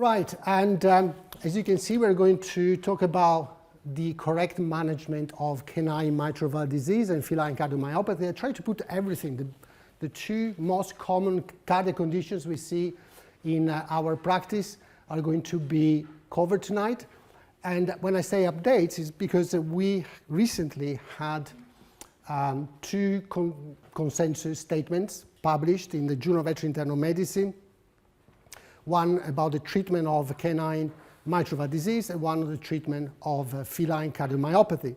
Right, and as you can see, we're going to talk about the correct management of canine mitral valve disease and feline cardiomyopathy. I try to put everything, the two most common cardiac conditions we see in our practice are going to be covered tonight. And when I say updates, it's because we recently had two consensus statements published in the Journal of Veterinary Internal Medicine. One about the treatment of canine mitral valve disease and one on the treatment of feline cardiomyopathy.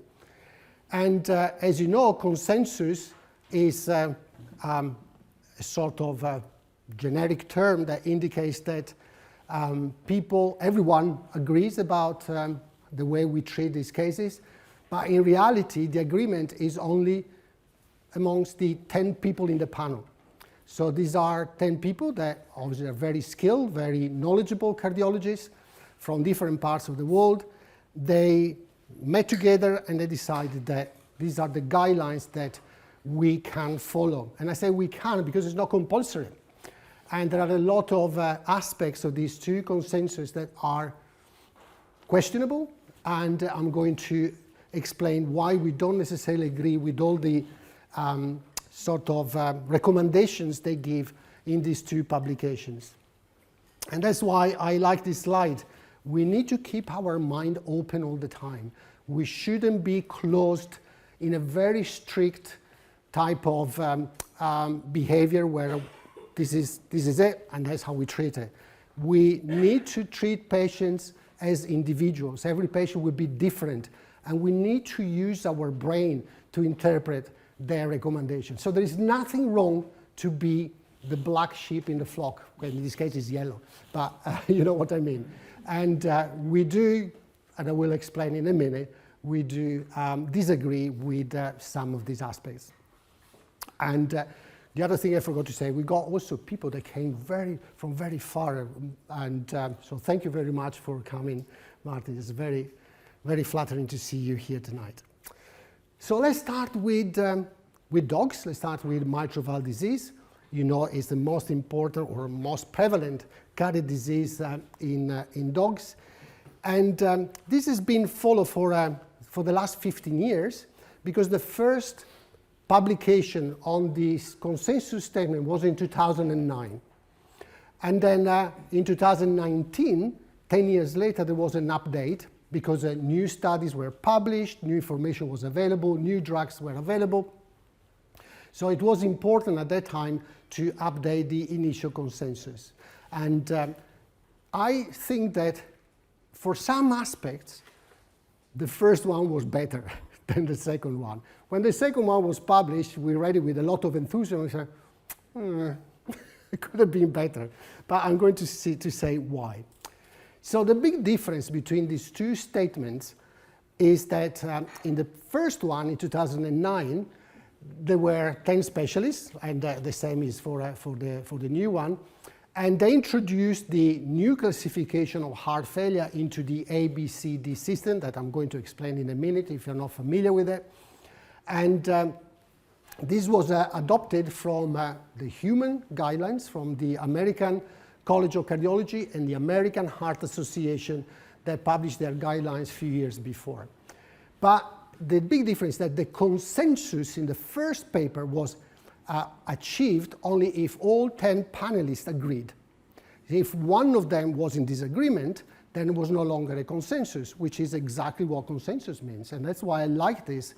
And as you know, consensus is a sort of a generic term that indicates that everyone agrees about the way we treat these cases. But in reality, the agreement is only amongst the 10 people in the panel. So these are 10 people that obviously are very skilled, very knowledgeable cardiologists from different parts of the world. They met together and they decided that these are the guidelines that we can follow. And I say we can because it's not compulsory. And there are a lot of aspects of these two consensus that are questionable. And I'm going to explain why we don't necessarily agree with all the sort of recommendations they give in these two publications. And that's why I like this slide. We need to keep our mind open all the time. We shouldn't be closed in a very strict type of behavior where this is it and that's how we treat it. We need to treat patients as individuals. Every patient will be different, and we need to use our brain to interpret their recommendations. So there is nothing wrong to be the black sheep in the flock, well, in this case it's yellow, but you know what I mean. And we do, and I will explain in a minute, we do disagree with some of these aspects. And the other thing I forgot to say, we got also people that came from very far, and so thank you very much for coming, Martin. It's very, very flattering to see you here tonight. So let's start with dogs. Let's start with mitral valve disease. You know, it's the most important or most prevalent cardiac disease in dogs. And this has been followed for the last 15 years because the first publication on this consensus statement was in 2009. And then in 2019, 10 years later, there was an update because new studies were published, new information was available, new drugs were available. So it was important at that time to update the initial consensus. And I think that for some aspects, the first one was better than the second one. When the second one was published, we read it with a lot of enthusiasm. We said, it could have been better. But I'm going to say why. So the big difference between these two statements is that in the first one, in 2009, there were 10 specialists, and the same is for the new one. And they introduced the new classification of heart failure into the ABCD system that I'm going to explain in a minute if you're not familiar with it. And this was adopted from the human guidelines from the American College of Cardiology and the American Heart Association that published their guidelines a few years before. But the big difference is that the consensus in the first paper was achieved only if all 10 panelists agreed. If one of them was in disagreement, then it was no longer a consensus, which is exactly what consensus means. And that's why I like this,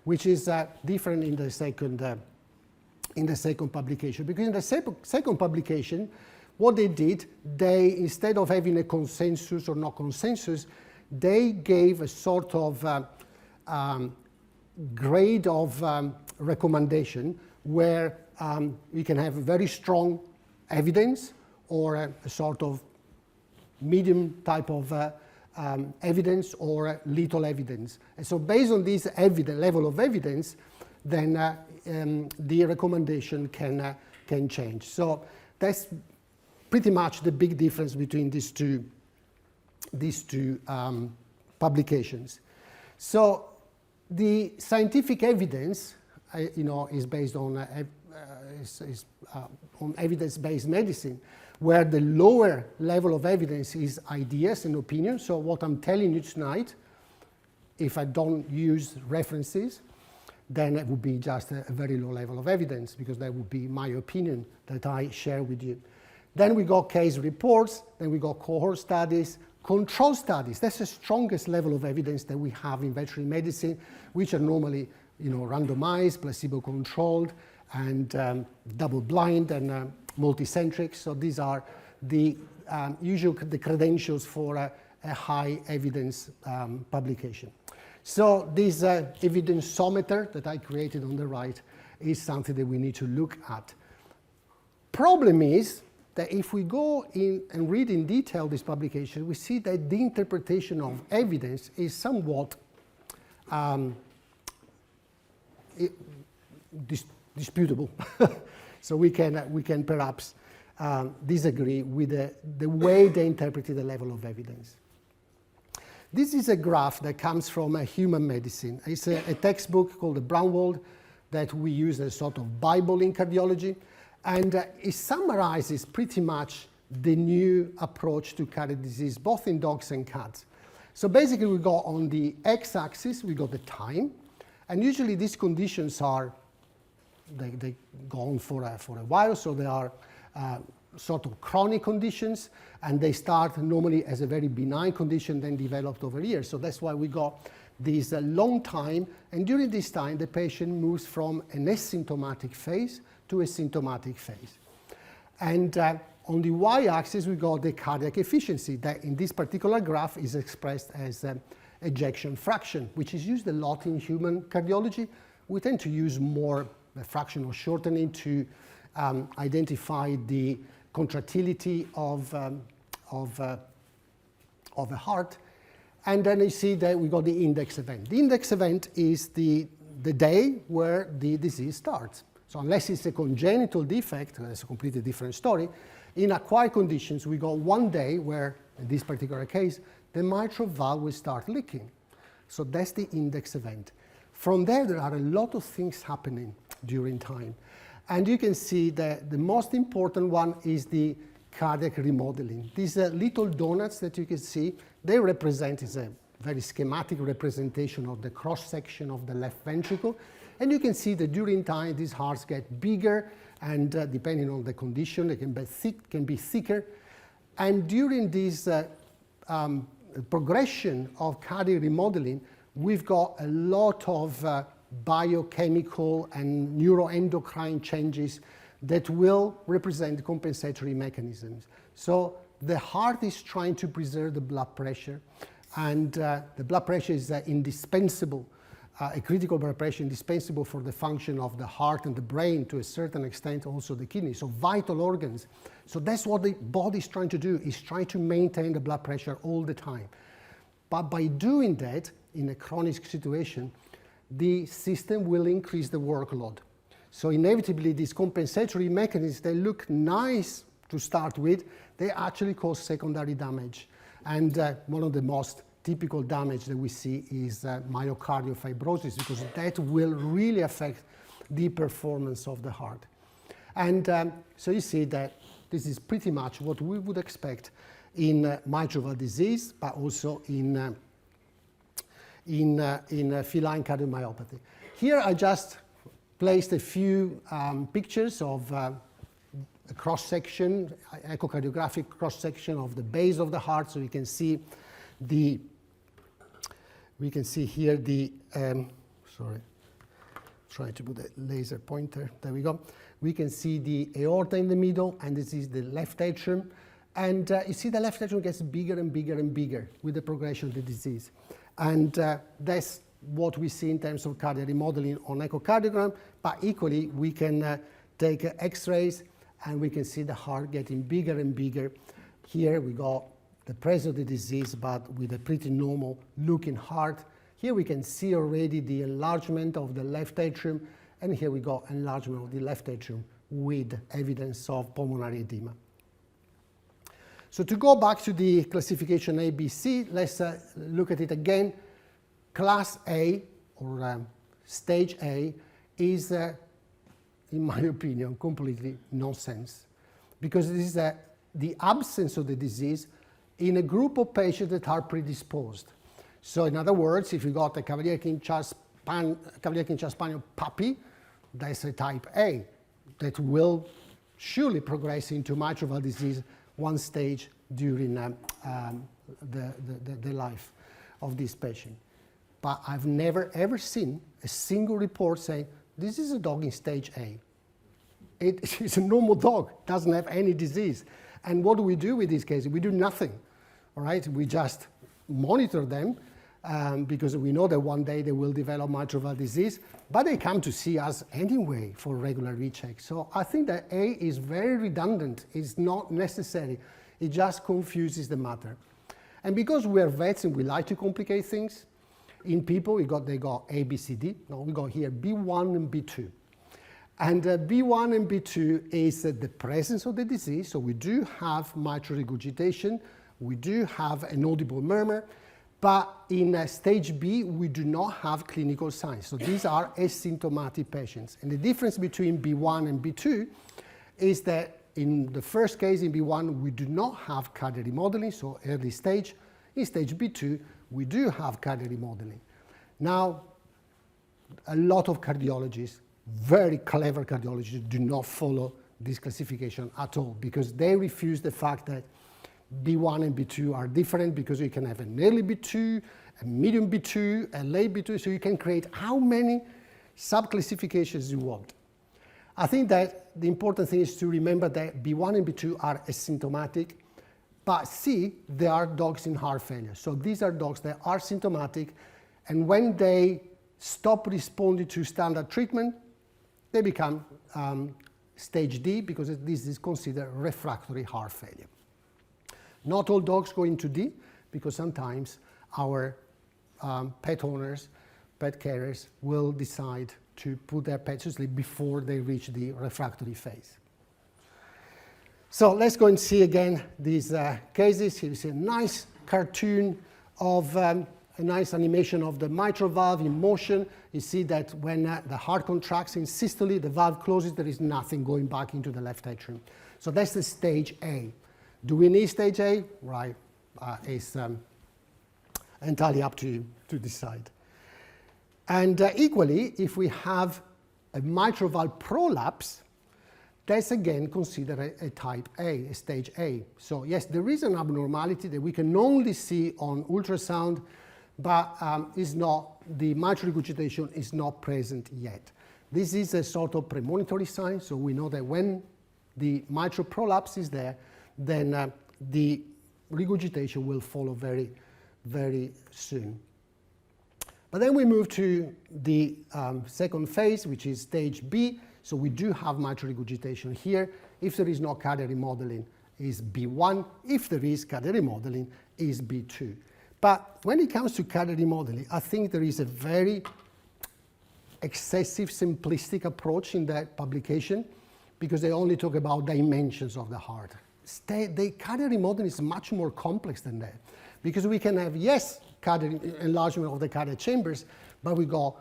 which is different in the second publication. Because in the second publication, what they did, instead of having a consensus or no consensus, they gave a sort of grade of recommendation where we can have very strong evidence or a sort of medium type of evidence or little evidence. And so based on this level of evidence, then the recommendation can change. So that's pretty much the big difference between these two publications. So the scientific evidence, is based on evidence-based medicine. where the lower level of evidence is ideas and opinions. So what I'm telling you tonight, if I don't use references, then it would be just a very low level of evidence, because that would be my opinion that I share with you. Then we got case reports, then we got cohort studies, control studies. That's the strongest level of evidence that we have in veterinary medicine, which are normally, randomized, placebo-controlled, and double-blind and multicentric. So these are the the credentials for a high evidence publication. So this evidenceometer that I created on the right is something that we need to look at. Problem is that if we go in and read in detail this publication, we see that the interpretation of evidence is somewhat disputable. So we can perhaps disagree with the way they interpreted the level of evidence. This is a graph that comes from human medicine. It's a textbook called the Brownwald that we use as a sort of Bible in cardiology. And it summarizes pretty much the new approach to cardiac disease, both in dogs and cats. So basically, we got on the x-axis, we got the time. And usually these conditions are, they go on for a while, so they are sort of chronic conditions, and they start normally as a very benign condition, then developed over years. So that's why we got this long time, and during this time, the patient moves from an asymptomatic phase to a symptomatic phase. And on the y-axis, we got the cardiac efficiency that in this particular graph is expressed as ejection fraction, which is used a lot in human cardiology. We tend to use more fractional shortening to identify the contractility of a heart. And then you see that we got the index event. The index event is the day where the disease starts. So unless it's a congenital defect, that's a completely different story. In acquired conditions, we got one day where, in this particular case, the mitral valve will start leaking. So that's the index event. From there are a lot of things happening during time. And you can see that the most important one is the cardiac remodeling. These little donuts that you can see, they represent, is a very schematic representation of the cross-section of the left ventricle. And you can see that during time, these hearts get bigger, and depending on the condition, they can be thicker. And during this progression of cardiac remodeling, we've got a lot of biochemical and neuroendocrine changes that will represent compensatory mechanisms. So the heart is trying to preserve the blood pressure, and the blood pressure is indispensable, a critical blood pressure indispensable for the function of the heart and the brain, to a certain extent also the kidney, so vital organs. So that's what the body is trying to do, is trying to maintain the blood pressure all the time. But by doing that, in a chronic situation, the system will increase the workload. So inevitably, these compensatory mechanisms, they look nice to start with, they actually cause secondary damage. And one of the most typical damage that we see is myocardial fibrosis, because that will really affect the performance of the heart. And so you see that this is pretty much what we would expect in mitral valve disease, but also in feline cardiomyopathy. Here I just placed a few pictures of a cross-section, echocardiographic cross-section of the base of the heart, so you can see here the, sorry, trying to put a laser pointer, there we go. We can see the aorta in the middle, and this is the left atrium. And you see the left atrium gets bigger and bigger and bigger with the progression of the disease. And that's what we see in terms of cardiac remodeling on echocardiogram, but equally we can take x-rays and we can see the heart getting bigger and bigger. Here we got the presence of the disease, but with a pretty normal looking heart. Here we can see already the enlargement of the left atrium, and here we got enlargement of the left atrium with evidence of pulmonary edema. So to go back to the classification ABC, let's look at it again. Class A, or stage A, is, in my opinion, completely nonsense, because this is a the absence of the disease in a group of patients that are predisposed. So in other words, if you got a Cavalier King Charles Spaniel puppy, that's a type A that will surely progress into mitral valve disease one stage during the life of this patient. But I've never ever seen a single report saying, this is a dog in stage A. It's a normal dog, doesn't have any disease. And what do we do with these cases? We do nothing, all right? We just monitor them because we know that one day they will develop mitral valve disease, but they come to see us anyway for regular recheck. So I think that A is very redundant. It's not necessary. It just confuses the matter. And because we're vets and we like to complicate things, in people, they got A, B, C, D. No, we got here B1 and B2. And B1 and B2 is the presence of the disease. So we do have mitral regurgitation. We do have an audible murmur. But in stage B, we do not have clinical signs. So these are asymptomatic patients. And the difference between B1 and B2 is that in the first case, in B1, we do not have cardiac remodeling, so early stage. In stage B2, we do have cardiac remodeling. Now, a lot of cardiologists, very clever cardiologists, do not follow this classification at all because they refuse the fact that B1 and B2 are different because you can have an early B2, a medium B2, a late B2, so you can create how many subclassifications you want. I think that the important thing is to remember that B1 and B2 are asymptomatic, but C, they are dogs in heart failure. So these are dogs that are symptomatic, and when they stop responding to standard treatment, they become stage D because this is considered refractory heart failure. Not all dogs go into D because sometimes our pet owners, pet carriers will decide to put their pets to sleep before they reach the refractory phase. So let's go and see again these cases. Here you see a nice cartoon of a nice animation of the mitral valve in motion. You see that when the heart contracts in systole, the valve closes, there is nothing going back into the left atrium. So that's the stage A. Do we need stage A? Right, it's entirely up to you to decide. And equally, if we have a mitral valve prolapse, that's again considered a type A, a stage A. So yes, there is an abnormality that we can only see on ultrasound, but the mitral regurgitation is not present yet. This is a sort of premonitory sign, so we know that when the mitral prolapse is there, then the regurgitation will follow very, very soon. But then we move to the second phase, which is stage B. So we do have mitral regurgitation here. If there is no cardiac remodeling, is B1. If there is cardiac remodeling, is B2. But when it comes to cardiac remodeling, I think there is a very excessive, simplistic approach in that publication because they only talk about dimensions of the heart. The cardiac remodeling is much more complex than that because we can have, yes, cardiac enlargement of the cardiac chambers, but we got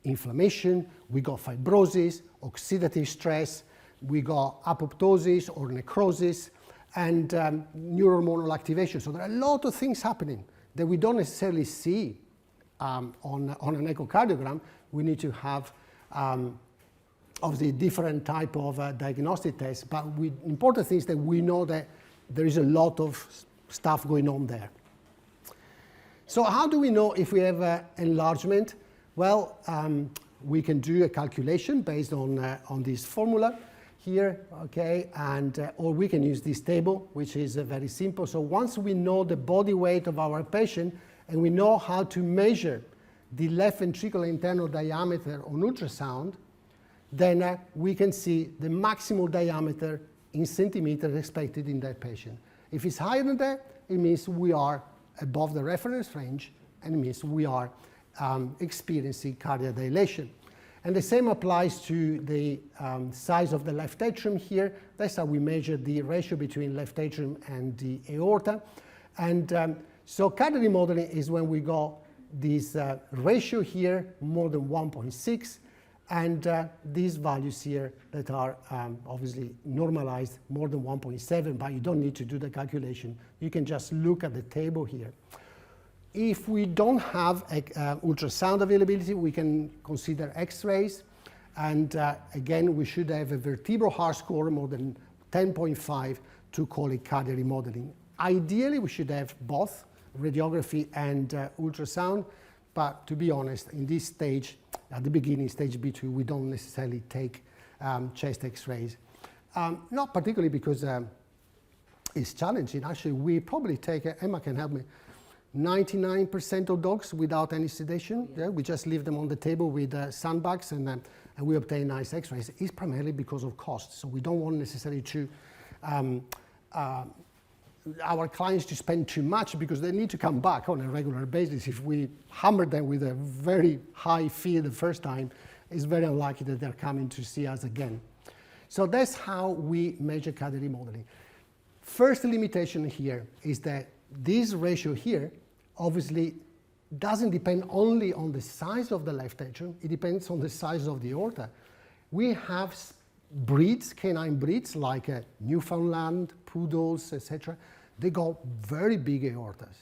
inflammation, we got fibrosis, oxidative stress, we got apoptosis or necrosis, and neurohormonal activation. So there are a lot of things happening that we don't necessarily see on an echocardiogram. We need to have obviously different type of diagnostic tests, but important thing is that we know that there is a lot of stuff going on there. So how do we know if we have enlargement? Well, we can do a calculation based on this formula here, okay, and or we can use this table, which is very simple. So once we know the body weight of our patient and we know how to measure the left ventricular internal diameter on ultrasound, then we can see the maximal diameter in centimeters expected in that patient. If it's higher than that, it means we are above the reference range, and it means we are experiencing cardiac dilation. And the same applies to the size of the left atrium here. That's how we measure the ratio between left atrium and the aorta. And so cardiac remodeling is when we got this ratio here, more than 1.6, And these values here that are obviously normalized more than 1.7, but you don't need to do the calculation. You can just look at the table here. If we don't have ultrasound availability, we can consider X-rays. And again, we should have a vertebral heart score more than 10.5 to call it cardiac remodeling. Ideally, we should have both radiography and ultrasound. But to be honest, in this stage, at the beginning, stage B2, we don't necessarily take chest X-rays. Not particularly because it's challenging. Actually, we probably take, Emma can help me, 99% of dogs without any sedation. Yeah. We just leave them on the table with sandbags and we obtain nice X-rays. It's primarily because of cost. So we don't want necessarily to our clients to spend too much because they need to come back on a regular basis. If we hammer them with a very high fee the first time, it's very unlikely that they're coming to see us again. So that's how we measure cardiac remodeling. First limitation here is that this ratio here obviously doesn't depend only on the size of the left atrium, it depends on the size of the aorta. We have breeds, canine breeds like Newfoundland, poodles, etc. They got very big aortas.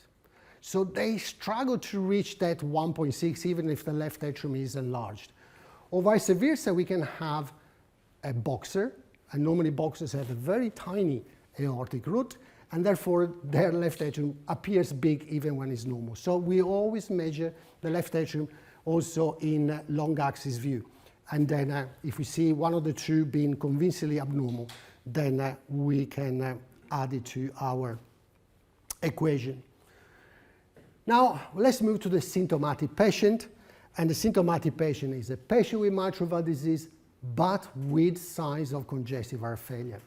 So they struggle to reach that 1.6 even if the left atrium is enlarged. Or vice versa, we can have a boxer, and normally boxers have a very tiny aortic root, and therefore their left atrium appears big even when it's normal. So we always measure the left atrium also in long axis view. And then if we see one of the two being convincingly abnormal, then we can add it to our equation. Now let's move to the symptomatic patient. And the symptomatic patient is a patient with mitral valve disease, but with signs of congestive heart failure.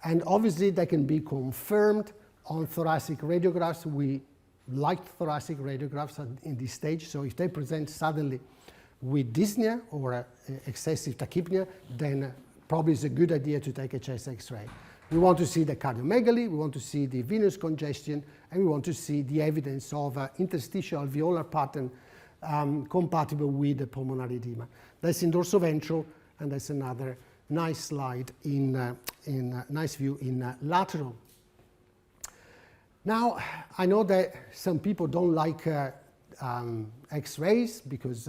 And obviously they can be confirmed on thoracic radiographs. We like thoracic radiographs in this stage, so if they present suddenly with dyspnea or excessive tachypnea, then probably it's a good idea to take a chest X-ray. We want to see the cardiomegaly, we want to see the venous congestion, and we want to see the evidence of interstitial alveolar pattern compatible with the pulmonary edema. That's in dorsoventral, and that's another nice slide nice view in lateral. Now, I know that some people don't like X-rays because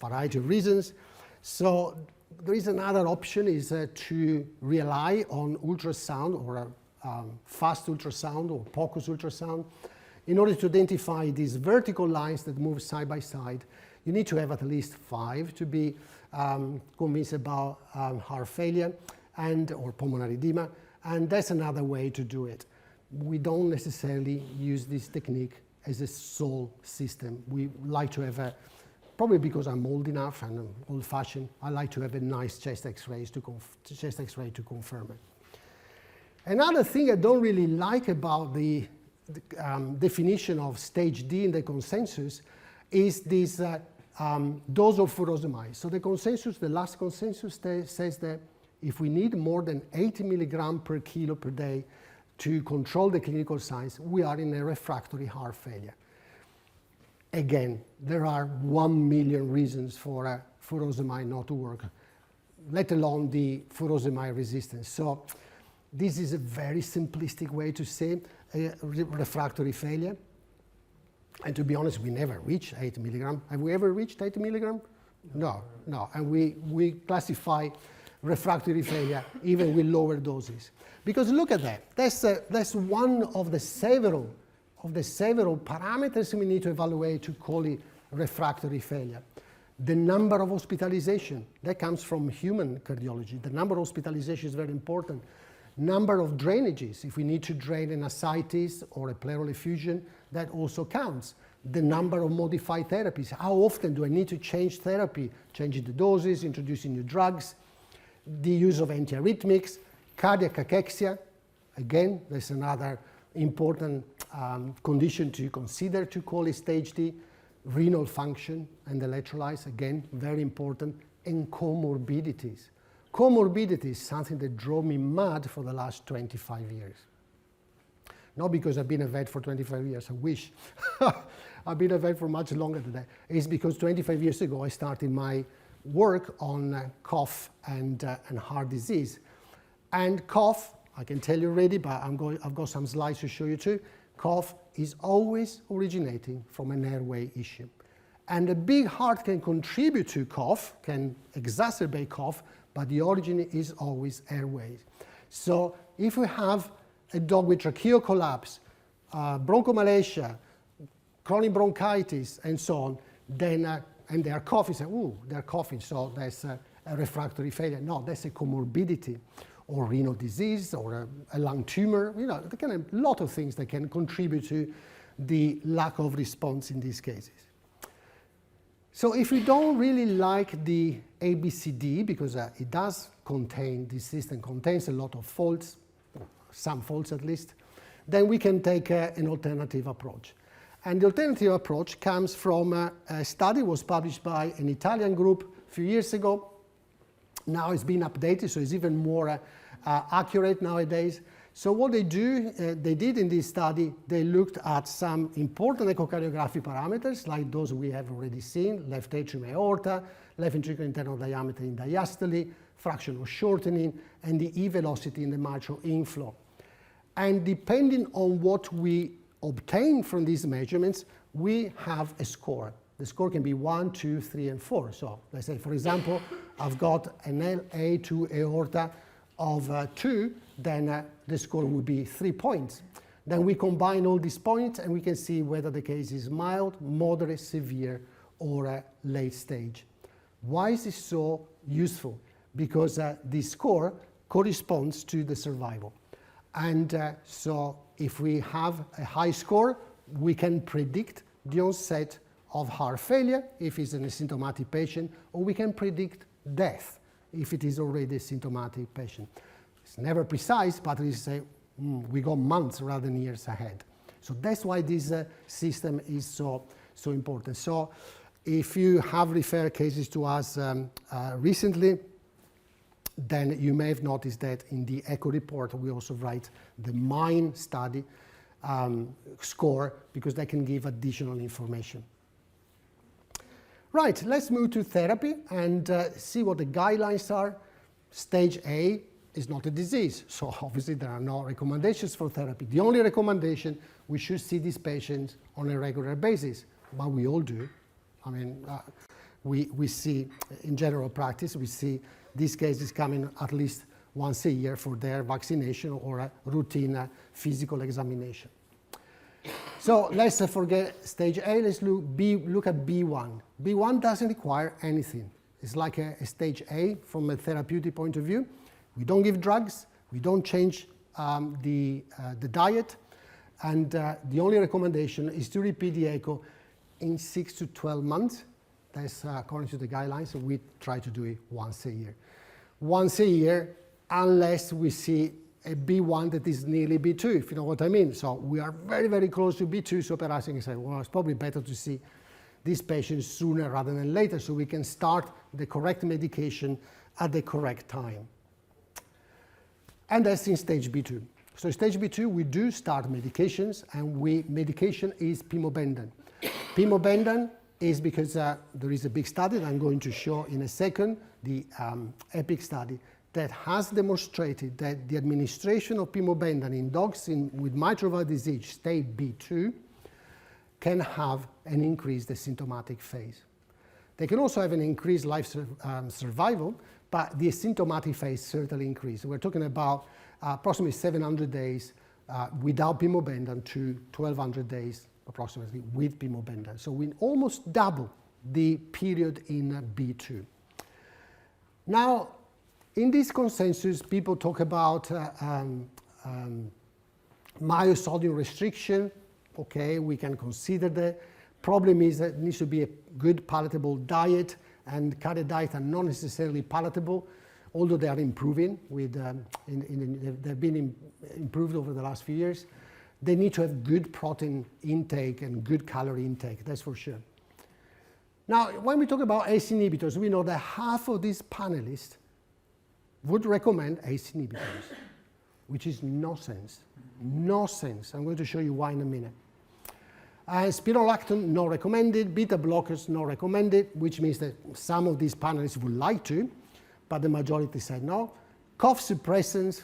variety of reasons. So there is another option is to rely on ultrasound or fast ultrasound or POCUS ultrasound. In order to identify these vertical lines that move side by side, you need to have at least 5 to be convinced about heart failure or pulmonary edema, and that's another way to do it. We don't necessarily use this technique as a sole system. We like to have probably because I'm old enough and old-fashioned, I like to have a nice chest X-ray to confirm it. Another thing I don't really like about the definition of stage D in the consensus is this dose of furosemide. So the consensus, the last consensus says that if we need more than 80 milligrams per kilo per day to control the clinical signs, we are in a refractory heart failure. Again, there are 1 million reasons for furosemide not to work, let alone the furosemide resistance. So this is a very simplistic way to say refractory failure. And to be honest, we never reach 80 milligrams. Have we ever reached 80 milligrams? No, no. And we classify refractory failure even with lower doses. Because look at that. That's one of the several parameters we need to evaluate to call it refractory failure. The number of hospitalization, that comes from human cardiology. The number of hospitalization is very important. Number of drainages, if we need to drain an ascites or a pleural effusion, that also counts. The number of modified therapies, how often do I need to change therapy, changing the doses, introducing new drugs, the use of antiarrhythmics, cardiac cachexia, again, there's another important condition to consider to call it stage D, renal function and electrolytes, again, very important, and comorbidities. Comorbidity is something that drove me mad for the last 25 years. Not because I've been a vet for 25 years, I wish. I've been a vet for much longer than that. It's because 25 years ago I started my work on cough and heart disease. And cough, I can tell you already, but I've got some slides to show you too. Cough is always originating from an airway issue. And a big heart can contribute to cough, can exacerbate cough, but the origin is always airways. So if we have a dog with tracheal collapse, bronchomalacia, chronic bronchitis, and so on, then and they are coughing, say, ooh, they're coughing, so that's a refractory failure. No, that's a comorbidity, or renal disease, or a lung tumor. You know, there can be a lot of things that can contribute to the lack of response in these cases. So if you don't really like the ABCD, because it does contain, this system contains a lot of faults, some faults at least, then we can take an alternative approach. And the alternative approach comes from a study was published by an Italian group a few years ago. Now it's been updated, so it's even more accurate nowadays. So what they did in this study, they looked at some important echocardiographic parameters, like those we have already seen: left atrium aorta, left ventricular internal diameter in diastole, fractional shortening, and the E velocity in the mitral inflow. And depending on what we obtain from these measurements, we have a score. The score can be 1, 2, 3, and 4. So let's say, for example, I've got an LA2 aorta of 2, then the score would be 3 points. Then we combine all these points and we can see whether the case is mild, moderate, severe, or late stage. Why is this so useful? Because this score corresponds to the survival. And so if we have a high score, we can predict the onset of heart failure if it's an asymptomatic patient, or we can predict death if it is already a symptomatic patient. It's never precise, but we say we go months rather than years ahead. So that's why this system is so important. So if you have referred cases to us recently, then you may have noticed that in the echo report we also write the MINE study score, because that can give additional information. Right, let's move to therapy and see what the guidelines are. Stage A is not a disease, so obviously there are no recommendations for therapy. The only recommendation, we should see these patients on a regular basis, but we all do. I mean, we see, in general practice, we see these cases coming at least once a year for their vaccination or a routine physical examination. So let's forget stage A, let's look at B1. B1 doesn't require anything. It's like a stage A from a therapeutic point of view. We don't give drugs, we don't change the diet, and the only recommendation is to repeat the echo in 6 to 12 months. That's according to the guidelines, so we try to do it once a year. Once a year, unless we see a B1 that is nearly B2, if you know what I mean. So we are very, very close to B2, so perhaps you can say, well, it's probably better to see these patients sooner rather than later, so we can start the correct medication at the correct time. And that's in stage B2. So stage B2, we do start medications, and medication is pimobendan. Pimobendan is because there is a big study that I'm going to show in a second, the EPIC study, that has demonstrated that the administration of pimobendan in dogs with mitral valve disease, stage B2, can have an increased asymptomatic phase. They can also have an increased life survival, but the asymptomatic phase certainly increased. We're talking about approximately 700 days without pimobendan to 1,200 days approximately with pimobendan. So we almost double the period in B2. Now, in this consensus, people talk about myosodium restriction. Okay, we can consider that. Problem is that it needs to be a good palatable diet, and cardiac diets are not necessarily palatable, although they are improving. They've been improved over the last few years. They need to have good protein intake and good calorie intake, that's for sure. Now, when we talk about ACE inhibitors, we know that half of these panelists would recommend ACE inhibitors, which is nonsense. Nonsense. I'm going to show you why in a minute. Spironolactone, not recommended. Beta blockers, not recommended, which means that some of these panelists would like to, but the majority said no. Cough suppressants,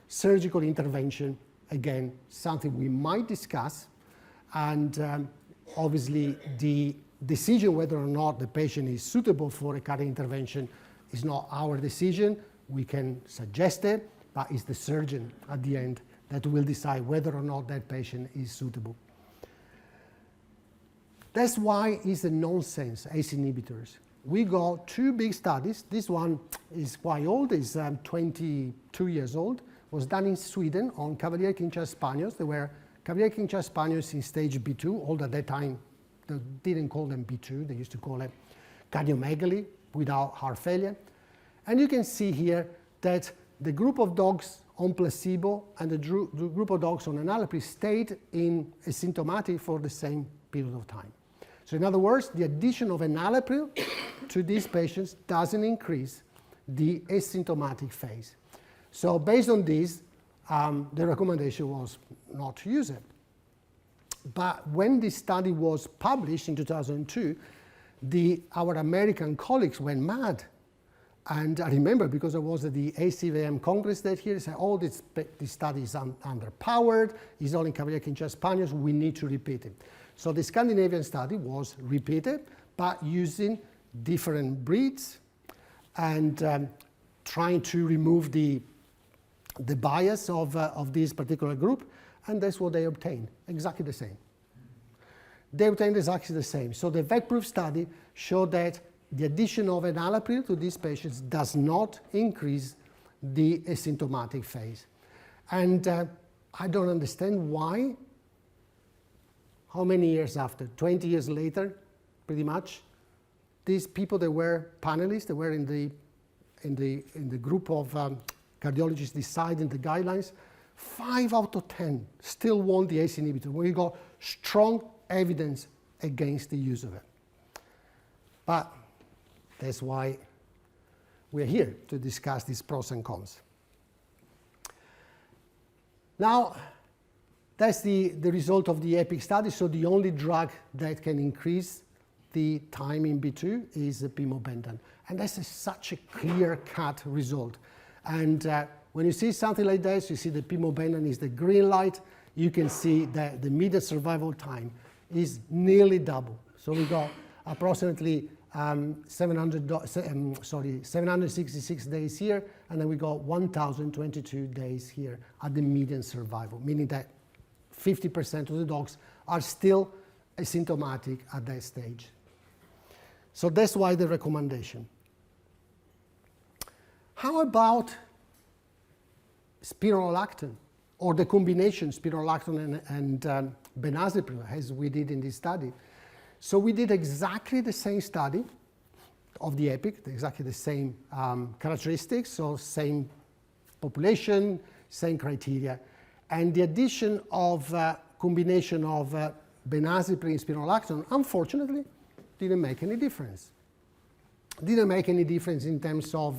surgical intervention, again, something we might discuss. And obviously, the decision whether or not the patient is suitable for a cardiac intervention is not our decision. We can suggest it, but it's the surgeon at the end that will decide whether or not that patient is suitable. That's why it's a nonsense, ACE inhibitors. We got 2 big studies. This one is quite old, it's 22 years old. It was done in Sweden on Cavalier King-Charles Spaniels. There were Cavalier King-Charles Spaniels in stage B2, although at that time they didn't call them B2, they used to call it cardiomegaly without heart failure. And you can see here that the group of dogs on placebo and the group of dogs on enalapril stayed in asymptomatic for the same period of time. So in other words, the addition of enalapril to these patients doesn't increase the asymptomatic phase. So based on this, the recommendation was not to use it. But when this study was published in 2002, our American colleagues went mad. And I remember, because I was at the ACVM Congress that year, they said, oh, this study is underpowered, it's all in Cavalier King-Charles Spaniels, we need to repeat it. So the Scandinavian study was repeated, but using different breeds and trying to remove the bias of this particular group, and that's what they obtained, exactly the same. They obtained exactly the same. So the vet-proof study showed that the addition of enalapril to these patients does not increase the asymptomatic phase. And I don't understand why. How many years after? 20 years later, pretty much, these people that were panelists, that were in the group of cardiologists deciding the guidelines, 5 out of 10 still want the ACE inhibitor. We got strong evidence against the use of it. But that's why we're here, to discuss these pros and cons. Now, that's the result of the EPIC study. So the only drug that can increase the time in B2 is pimobendan. And that's such a clear-cut result. And when you see something like this, you see the pimobendan is the green light. You can see that the median survival time is nearly double. So we got approximately 766 days here, and then we got 1,022 days here at the median survival, meaning that 50% of the dogs are still asymptomatic at that stage. So that's why the recommendation. How about spironolactone, or the combination spironolactone and benazepril, as we did in this study? So we did exactly the same study of the EPIC, exactly the same characteristics, so same population, same criteria. And the addition of combination of benazepril and spironolactone, unfortunately, didn't make any difference. Didn't make any difference in terms of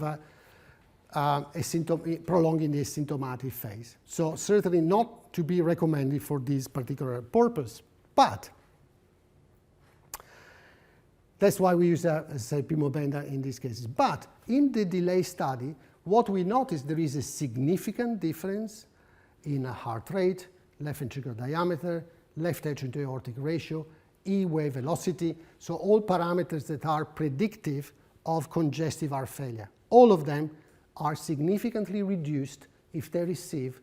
prolonging the asymptomatic phase. So certainly not to be recommended for this particular purpose. But that's why we use, say, pimobendan in these cases. But in the delay study, what we noticed, there is a significant difference in heart rate, left ventricular diameter, left atrial to aortic ratio, E-wave velocity, so all parameters that are predictive of congestive heart failure. All of them are significantly reduced if they receive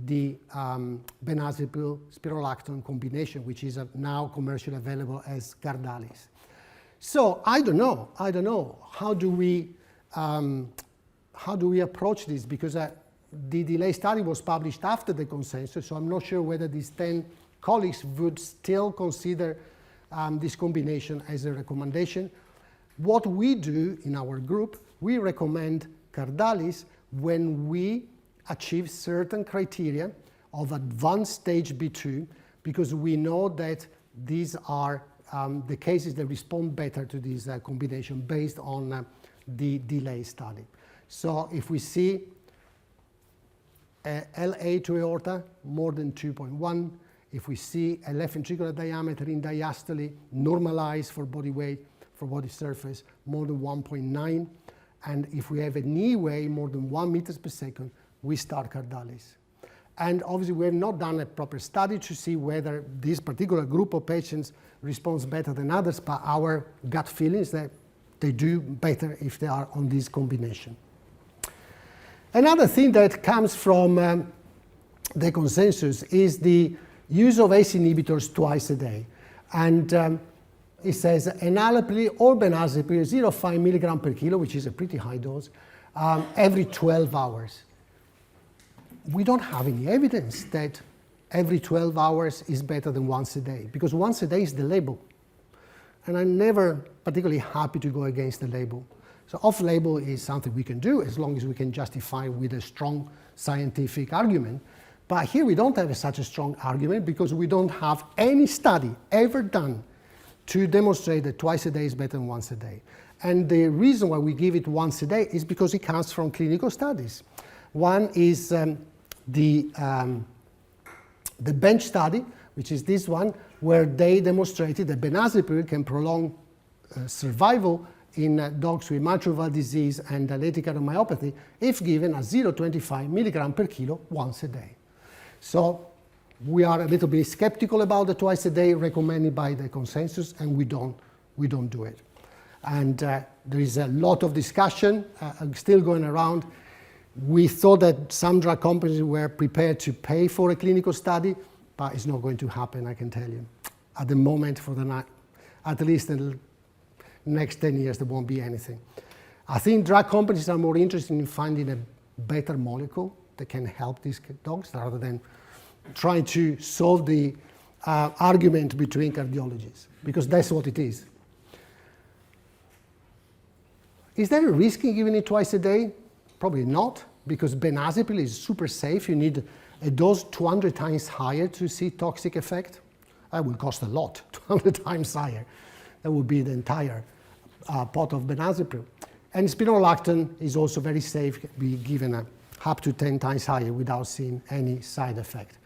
the benazepril spironolactone combination, which is now commercially available as Cardalis. So I don't know. How do we approach this? Because the delay study was published after the consensus, so I'm not sure whether these 10 colleagues would still consider this combination as a recommendation. What we do in our group, we recommend Cardalis when we achieve certain criteria of advanced stage B2, because we know that these are the cases that respond better to this combination based on the delay study. So if we see LA to aorta more than 2.1, If we see a left ventricular diameter in diastole normalized for body weight, for body surface, more than 1.9, and if we have a knee weight more than 1 meters per second, we start cardialis. And obviously, we have not done a proper study to see whether this particular group of patients responds better than others, but our gut feeling is that they do better if they are on this combination. Another thing that comes from the consensus is the use of ACE inhibitors twice a day. And it says enalapril or benazepril 0.5 milligram per kilo, which is a pretty high dose, every 12 hours. We don't have any evidence that every 12 hours is better than once a day, because once a day is the label. And I'm never particularly happy to go against the label. So off-label is something we can do as long as we can justify with a strong scientific argument. But here we don't have such a strong argument because we don't have any study ever done to demonstrate that twice a day is better than once a day. And the reason why we give it once a day is because it comes from clinical studies. One is the bench study, which is this one, where they demonstrated that benazepril can prolong survival in dogs with mitral valve disease and dilated cardiomyopathy if given at 0.25 milligram per kilo once a day. So we are a little bit skeptical about the twice a day recommended by the consensus, and we don't do it. And there is a lot of discussion still going around. We thought that some drug companies were prepared to pay for a clinical study, but it's not going to happen, I can tell you. At the moment, at least in the next 10 years, there won't be anything. I think drug companies are more interested in finding a better molecule that can help these dogs rather than trying to solve the argument between cardiologists, because that's what it is. Is there a risk in giving it twice a day? Probably not, because benazepril is super safe. You need a dose 200 times higher to see toxic effect. That will cost a lot, 200 times higher. That would be the entire pot of benazepril. And spironolactone is also very safe, be given up to 10 times higher without seeing any side effect.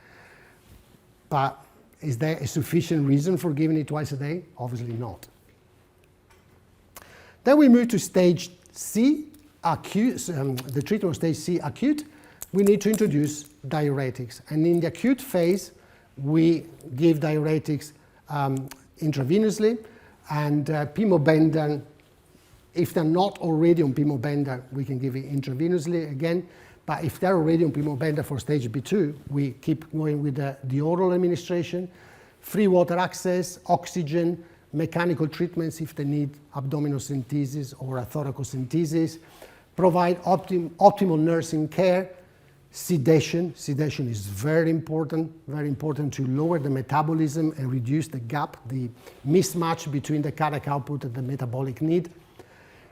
But is there a sufficient reason for giving it twice a day? Obviously not. Then we move to stage C, acute, the treatment of stage C, acute. We need to introduce diuretics. And in the acute phase, we give diuretics intravenously, and pimobendan, if they're not already on pimobendan, we can give it intravenously again. But if they're already on pimobendan for stage B2, we keep going with the oral administration, free water access, oxygen, mechanical treatments if they need abdominocentesis or a thoracocentesis, provide optimal nursing care, sedation. Sedation is very important to lower the metabolism and reduce the gap, the mismatch between the cardiac output and the metabolic need.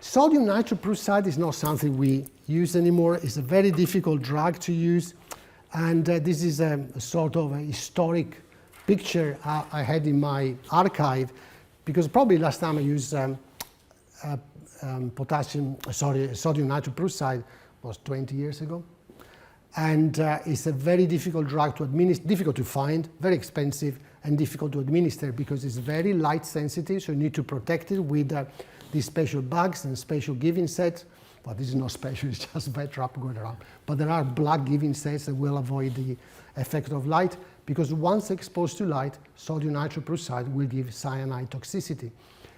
Sodium nitroprusside is not something we use anymore. It's a very difficult drug to use, and this is a sort of a historic picture I had in my archive, because probably last time I used sodium nitroprusside was 20 years ago. And it's a very difficult drug to administer, difficult to find, very expensive, and difficult to administer because it's very light sensitive, so you need to protect it with these special bags and special giving sets. But this is not special, it's just bad trap going around. But there are black giving sets that will avoid the effect of light, because once exposed to light, sodium nitroprusside will give cyanide toxicity.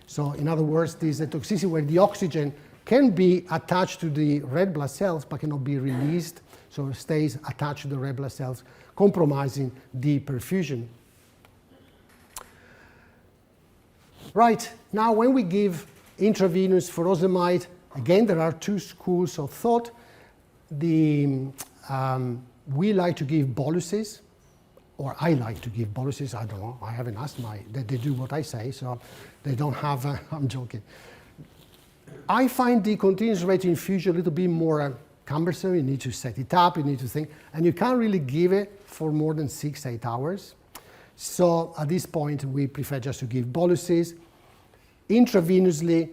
So in other words, this is a toxicity where the oxygen can be attached to the red blood cells but cannot be released, so it stays attached to the red blood cells, compromising the perfusion. Right, now when we give intravenous furosemide, again there are two schools of thought. We like to give boluses, or I like to give boluses, I don't know, I haven't asked they do what I say, so they don't have, I'm joking. I find the continuous rate infusion a little bit more cumbersome. You need to set it up, you need to think, and you can't really give it for more than 6-8 hours. So at this point, we prefer just to give boluses. Intravenously,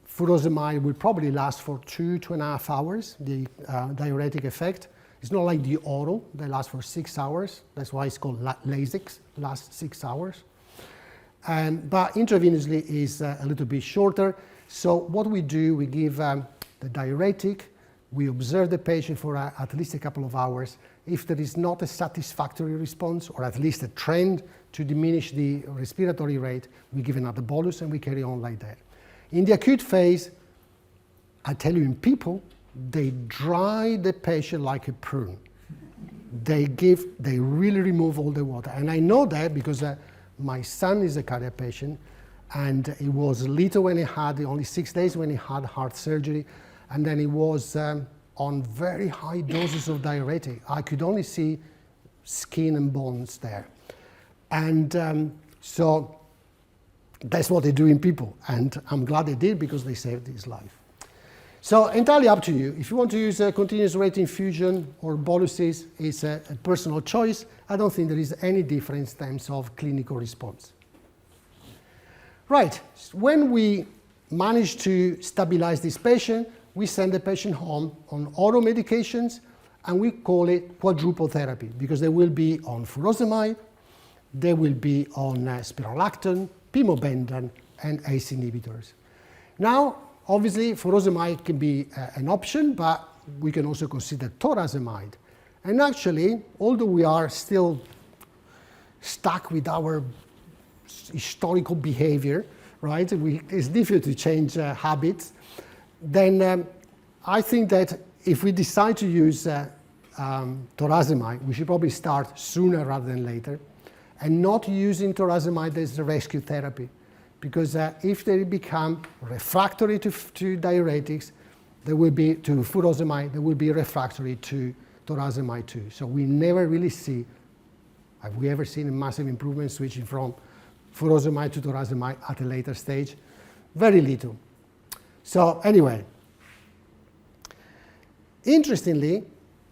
furosemide will probably last for 2.5 hours, the diuretic effect. It's not like the oral, they last for 6 hours. That's why it's called Lasix, lasts 6 hours. But intravenously is a little bit shorter. So what we do, we give the diuretic, we observe the patient for at least a couple of hours. If there is not a satisfactory response, or at least a trend to diminish the respiratory rate, we give another bolus and we carry on like that. In the acute phase, I tell you, in people, they dry the patient like a prune. They really remove all the water. And I know that because my son is a cardiac patient, and he was little when he had, only 6 days when he had heart surgery, and then he was on very high doses of diuretic. I could only see skin and bones there. And so that's what they do in people, and I'm glad they did because they saved his life. So entirely up to you. If you want to use a continuous rate infusion or boluses, it's a personal choice. I don't think there is any difference in terms of clinical response. Right, when we manage to stabilize this patient, we send the patient home on oral medications, and we call it quadruple therapy because they will be on furosemide, they will be on spironolactone, pimobendan, and ACE inhibitors. Now, obviously, furosemide can be an option, but we can also consider torazemide. And actually, although we are still stuck with our historical behavior, right? It's difficult to change habits. Then I think that if we decide to use torazemide, we should probably start sooner rather than later, and not using torazemide as the rescue therapy. Because if they become refractory to diuretics, they will be to furosemide, they will be refractory to torazemide too. So we never really see, have we ever seen a massive improvement switching from furosemide to torazemide at a later stage? Very little. So anyway, interestingly,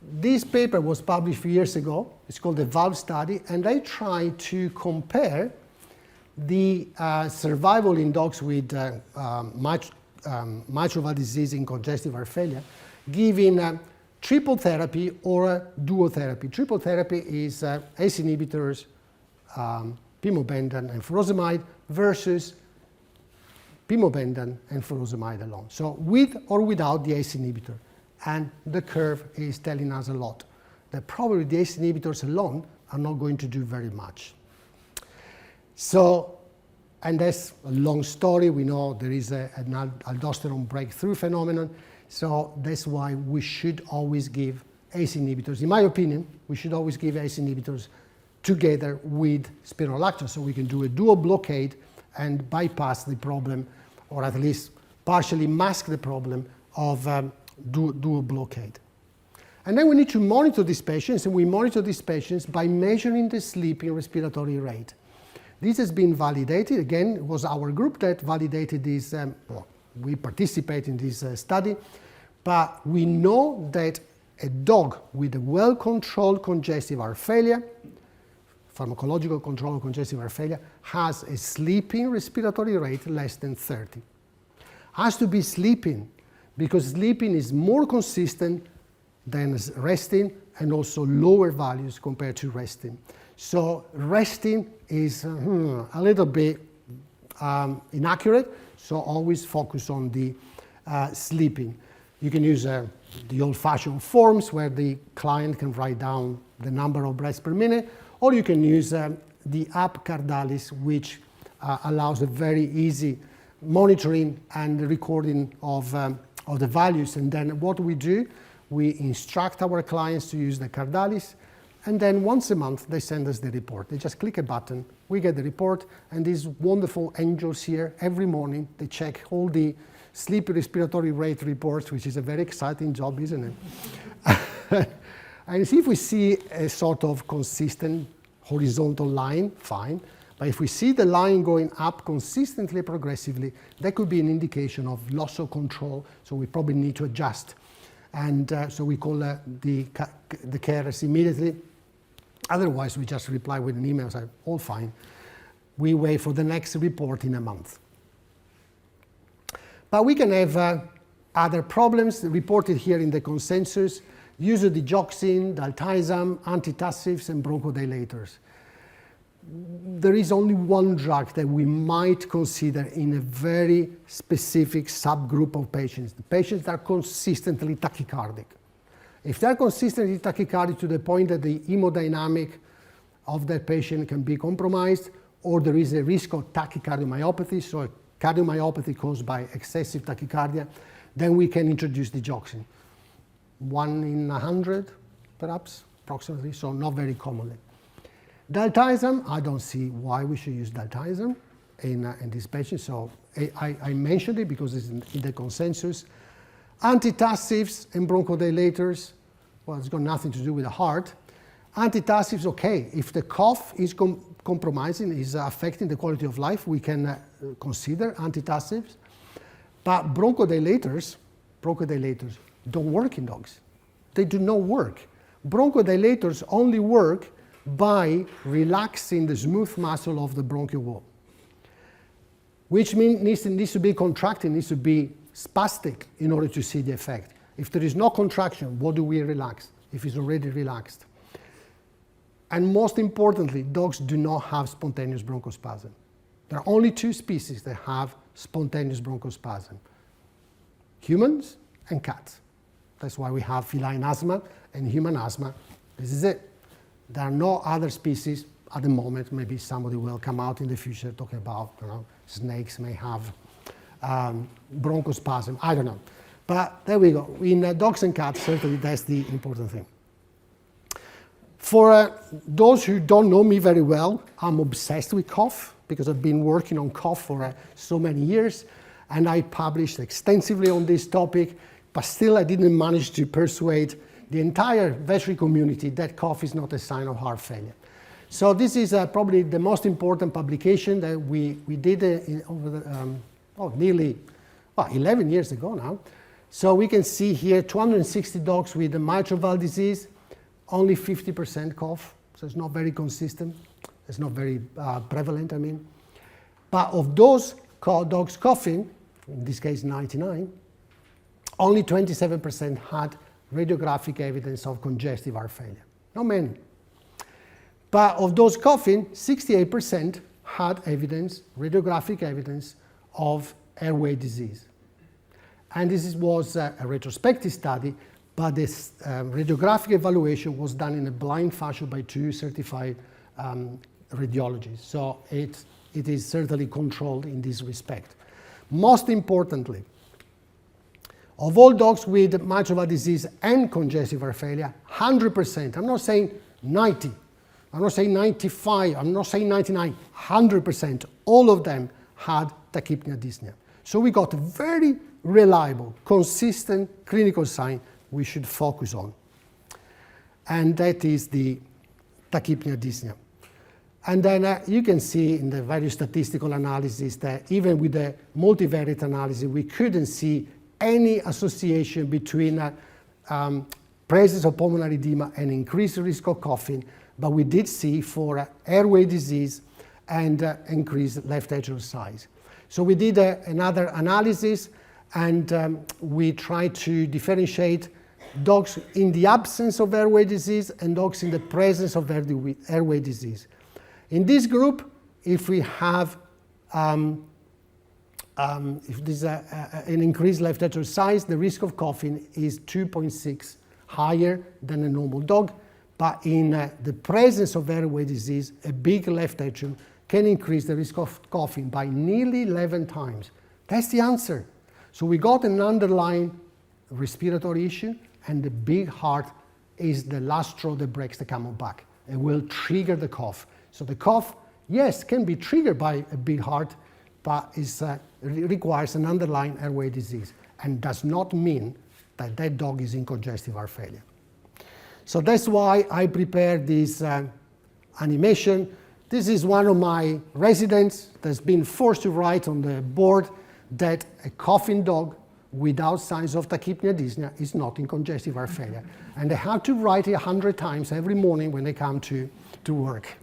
this paper was published a few years ago. It's called the VALVE study, and they tried to compare the survival in dogs with mitral valve disease in congestive heart failure, giving triple therapy or dual therapy. Triple therapy is ACE inhibitors, pimobendan, and furosemide versus pimobendan and furosemide alone. So with or without the ACE inhibitor. And the curve is telling us a lot, that probably the ACE inhibitors alone are not going to do very much. So, and that's a long story. We know there is an aldosterone breakthrough phenomenon. So that's why we should always give ACE inhibitors. In my opinion, we should always give ACE inhibitors together with spironolactone, so we can do a dual blockade and bypass the problem, or at least partially mask the problem of dual blockade. And then we need to monitor these patients, and we monitor these patients by measuring the sleeping respiratory rate. This has been validated. Again, it was our group that validated this. We participate in this study, but we know that a dog with a well-controlled congestive heart failure, pharmacological control of congestive heart failure, has a sleeping respiratory rate less than 30. Has to be sleeping, because sleeping is more consistent than resting, and also lower values compared to resting. So resting is a little bit inaccurate, so always focus on the sleeping. You can use the old-fashioned forms where the client can write down the number of breaths per minute, or you can use the app Cardalis, which allows a very easy monitoring and recording of the values. And then what we do, we instruct our clients to use the Cardalis, and then once a month they send us the report. They just click a button, we get the report, and these wonderful angels here, every morning they check all the sleep respiratory rate reports, which is a very exciting job, isn't it? And see if we see a sort of consistent horizontal line, fine. But if we see the line going up consistently, progressively, that could be an indication of loss of control, so we probably need to adjust. And so we call the carers immediately. Otherwise, we just reply with an email, say, all fine. We wait for the next report in a month. But we can have other problems reported here in the consensus. Use of digoxin, diltiazem, antitussives, and bronchodilators. There is only one drug that we might consider in a very specific subgroup of patients, the patients that are consistently tachycardic. If they're consistently tachycardic to the point that the hemodynamic of that patient can be compromised, or there is a risk of tachycardiomyopathy, so a cardiomyopathy caused by excessive tachycardia, then we can introduce digoxin. 1 in 100, perhaps, approximately, so not very commonly. Diltiazem, I don't see why we should use diltiazem in this patient, so I mentioned it because it's in the consensus. Antitussives and bronchodilators, well, it's got nothing to do with the heart. Antitussives, okay, if the cough is compromising, is affecting the quality of life, we can consider antitussives. But bronchodilators don't work in dogs. They do not work. Bronchodilators only work by relaxing the smooth muscle of the bronchial wall, which means it needs to be contracted, needs to be spastic in order to see the effect. If there is no contraction, what do we relax? If it's already relaxed. And most importantly, dogs do not have spontaneous bronchospasm. There are only 2 species that have spontaneous bronchospasm: humans and cats. That's why we have feline asthma and human asthma. This is it. There are no other species at the moment. Maybe somebody will come out in the future talking about, snakes may have bronchospasm. I don't know. But there we go. In dogs and cats, certainly that's the important thing. For those who don't know me very well, I'm obsessed with cough because I've been working on cough for so many years, and I published extensively on this topic, but still I didn't manage to persuade the entire veterinary community that cough is not a sign of heart failure. So this is probably the most important publication that we did nearly 11 years ago now. So we can see here 260 dogs with mitral valve disease, only 50% cough, so it's not very consistent. It's not very prevalent, I mean. But of those dogs coughing, in this case 99, only 27% had radiographic evidence of congestive heart failure. Not many. But of those coughing, 68% had evidence, radiographic evidence of airway disease. And this was a retrospective study, but this radiographic evaluation was done in a blind fashion by 2 certified radiologists. So it is certainly controlled in this respect. Most importantly, of all dogs with mitral valve disease and congestive heart failure, 100%, I'm not saying 90, I'm not saying 95, I'm not saying 99, 100%, all of them had tachypnea dyspnea. So we got a very reliable, consistent clinical sign we should focus on. And that is the tachypnea dyspnea. And then you can see in the various statistical analysis that even with the multivariate analysis, we couldn't see any association between presence of pulmonary edema and increased risk of coughing, but we did see for airway disease and increased left atrial size. So we did another analysis, and we tried to differentiate dogs in the absence of airway disease and dogs in the presence of airway disease. In this group, if we have if there's an increased left atrial size, the risk of coughing is 2.6 higher than a normal dog. But in the presence of airway disease, a big left atrium can increase the risk of coughing by nearly 11 times. That's the answer. So we got an underlying respiratory issue, and the big heart is the last straw that breaks the camel back. It will trigger the cough. So the cough, yes, can be triggered by a big heart, but requires an underlying airway disease, and does not mean that that dog is in congestive heart failure. So that's why I prepared this animation. This is one of my residents that's been forced to write on the board that a coughing dog without signs of tachypnea dyspnea is not in congestive heart failure. And they have to write it 100 times every morning when they come to work.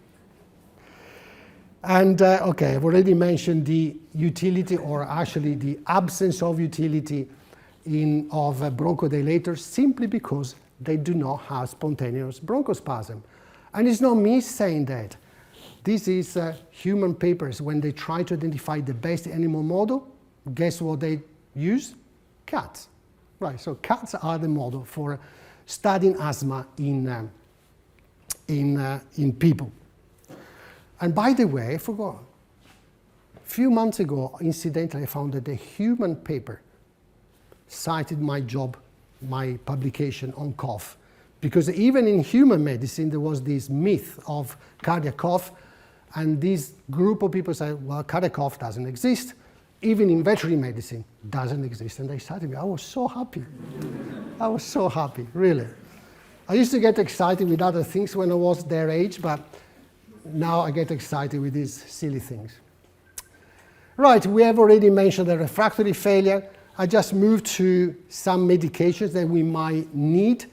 And okay, I've already mentioned the utility, or actually the absence of utility of bronchodilators, simply because they do not have spontaneous bronchospasm. And it's not me saying that. This is human papers. When they try to identify the best animal model, guess what they use? Cats. Right, so cats are the model for studying asthma in people. And by the way, I forgot. A few months ago, incidentally, I found that a human paper cited my job, my publication on cough. Because even in human medicine, there was this myth of cardiac cough, and this group of people said, well, cardiac cough doesn't exist. Even in veterinary medicine, doesn't exist. And they cited me. I was so happy. I was so happy, really. I used to get excited with other things when I was their age, but now I get excited with these silly things. Right, we have already mentioned the refractory failure. I just moved to some medications that we might need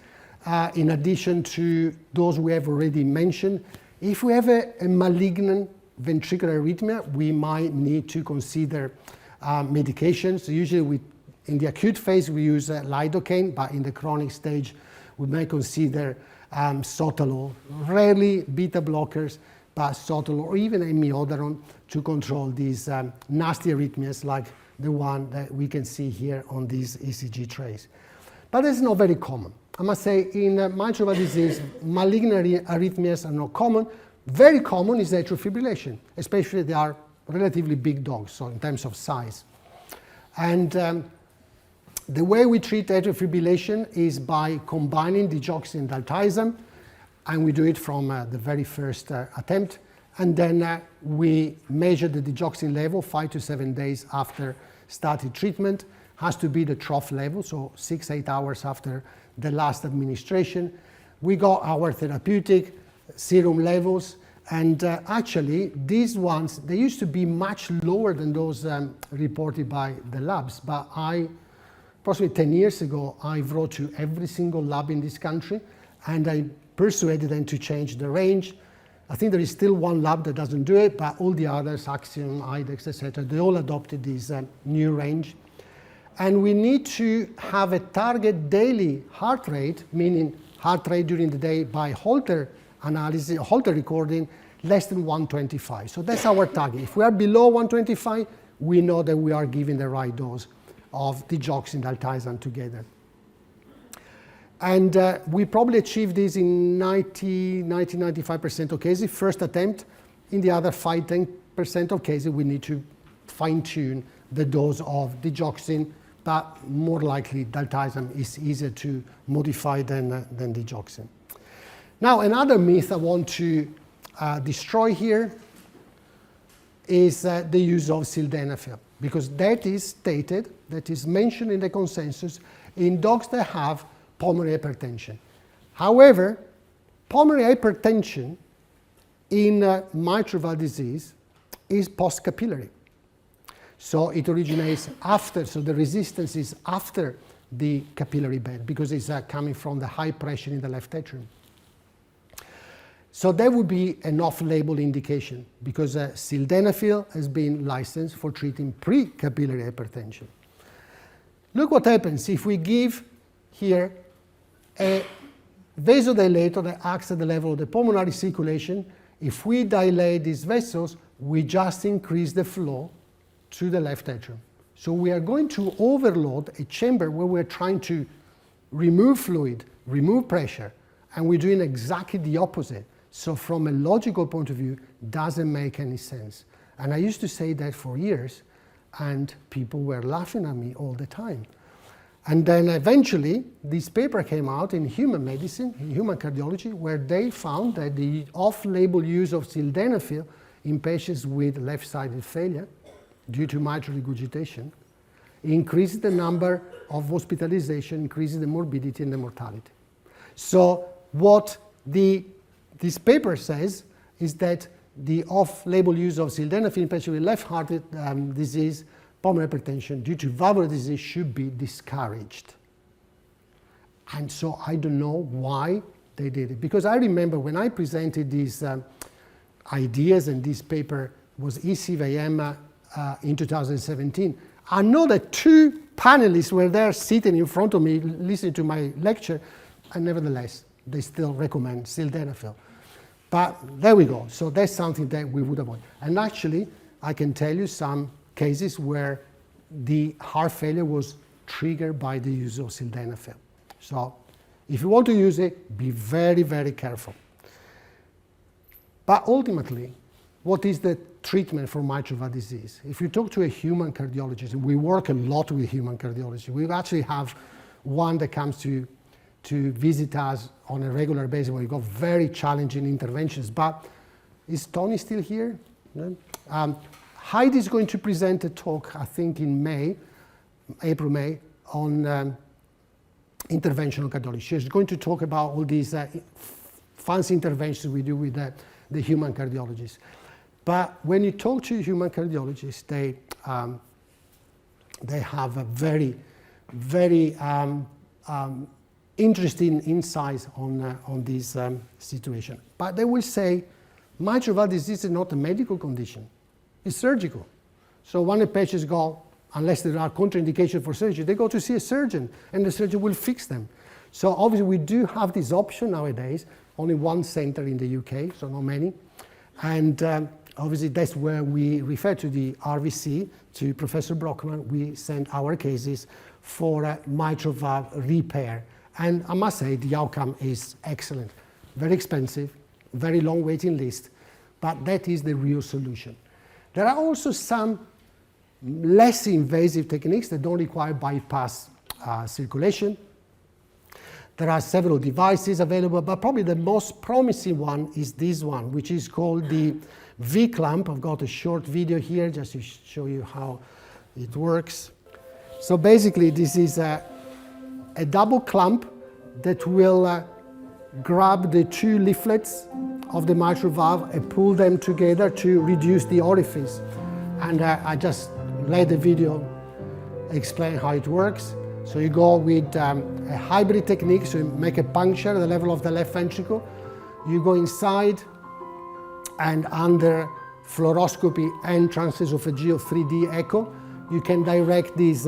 in addition to those we have already mentioned. If we have a malignant ventricular arrhythmia, we might need to consider medications. Usually in the acute phase we use lidocaine, but in the chronic stage we may consider sotalol, rarely beta blockers, but sotalol or even amiodarone to control these nasty arrhythmias like the one that we can see here on these ECG trays. But it's not very common. I must say in mitral valve disease, malignant arrhythmias are not common. Very common is atrial fibrillation, especially they are relatively big dogs, so in terms of size. And the way we treat atrial fibrillation is by combining digoxin and diltiazem, and we do it from the very first attempt. And then we measure the digoxin level 5 to 7 days after started treatment. Has to be the trough level, so 6-8 hours after the last administration. We got our therapeutic serum levels, and actually these ones, they used to be much lower than those reported by the labs, but approximately 10 years ago, I wrote to every single lab in this country, and I persuaded them to change the range. I think there is still one lab that doesn't do it, but all the others, Axiom, IDEX, etc., they all adopted this new range. And we need to have a target daily heart rate, meaning heart rate during the day by Holter analysis, Holter recording, less than 125. So that's our target. If we are below 125, we know that we are giving the right dose of digoxin and diltiazem together. And we probably achieved this in 90-95% of cases, first attempt. In the other 5-10% of cases, we need to fine-tune the dose of digoxin, but more likely diltiazem is easier to modify than digoxin. Now, another myth I want to destroy here is the use of sildenafil, because that is stated, that is mentioned in the consensus in dogs that have pulmonary hypertension. However, pulmonary hypertension in mitral valve disease is post-capillary. So it originates after, so the resistance is after the capillary bed because it's coming from the high pressure in the left atrium. So that would be an off-label indication because sildenafil has been licensed for treating pre-capillary hypertension. Look what happens if we give here a vasodilator that acts at the level of the pulmonary circulation. If we dilate these vessels, we just increase the flow to the left atrium. So we are going to overload a chamber where we're trying to remove fluid, remove pressure, and we're doing exactly the opposite. So from a logical point of view, doesn't make any sense. And I used to say that for years, and people were laughing at me all the time. And then eventually, this paper came out in human medicine, in human cardiology, where they found that the off-label use of sildenafil in patients with left-sided failure due to mitral regurgitation increases the number of hospitalization, increases the morbidity and the mortality. So what this paper says is that the off-label use of sildenafil in patients with left-hearted disease, pulmonary hypertension due to valvular disease should be discouraged. And so I don't know why they did it. Because I remember when I presented these ideas and this paper was ECVM in 2017, I know that two panelists were there sitting in front of me listening to my lecture. and nevertheless, they still recommend sildenafil. But there we go. So that's something that we would avoid. And actually, I can tell you some cases where the heart failure was triggered by the use of sildenafil. So if you want to use it, be very, very careful. But ultimately, what is the treatment for mitral valve disease? If you talk to a human cardiologist, and we work a lot with human cardiologists, we actually have one that comes to visit us on a regular basis where we got very challenging interventions. But is Tony still here? No? Heidi is going to present a talk, I think in May, April, May, on interventional cardiology. She's going to talk about all these fancy interventions we do with the human cardiologists. But when you talk to human cardiologists, they have a very, very interesting insights on this situation. But they will say, mitral valve disease is not a medical condition, it's surgical. So when a patient goes, unless there are contraindications for surgery, they go to see a surgeon, and the surgeon will fix them. So obviously we do have this option nowadays, only one center in the UK, so not many. And obviously that's where we refer to the RVC, to Professor Brockman. We send our cases for mitral valve repair. And I must say the outcome is excellent. Very expensive, very long waiting list, but that is the real solution. There are also some less invasive techniques that don't require bypass circulation. There are several devices available, but probably the most promising one is this one, which is called the V-clamp. I've got a short video here just to show you how it works. So basically, this is a double clamp that will grab the two leaflets of the mitral valve and pull them together to reduce the orifice. And I just let the video explain how it works. So you go with a hybrid technique, so you make a puncture at the level of the left ventricle. You go inside, and under fluoroscopy and transesophageal 3D echo, you can direct this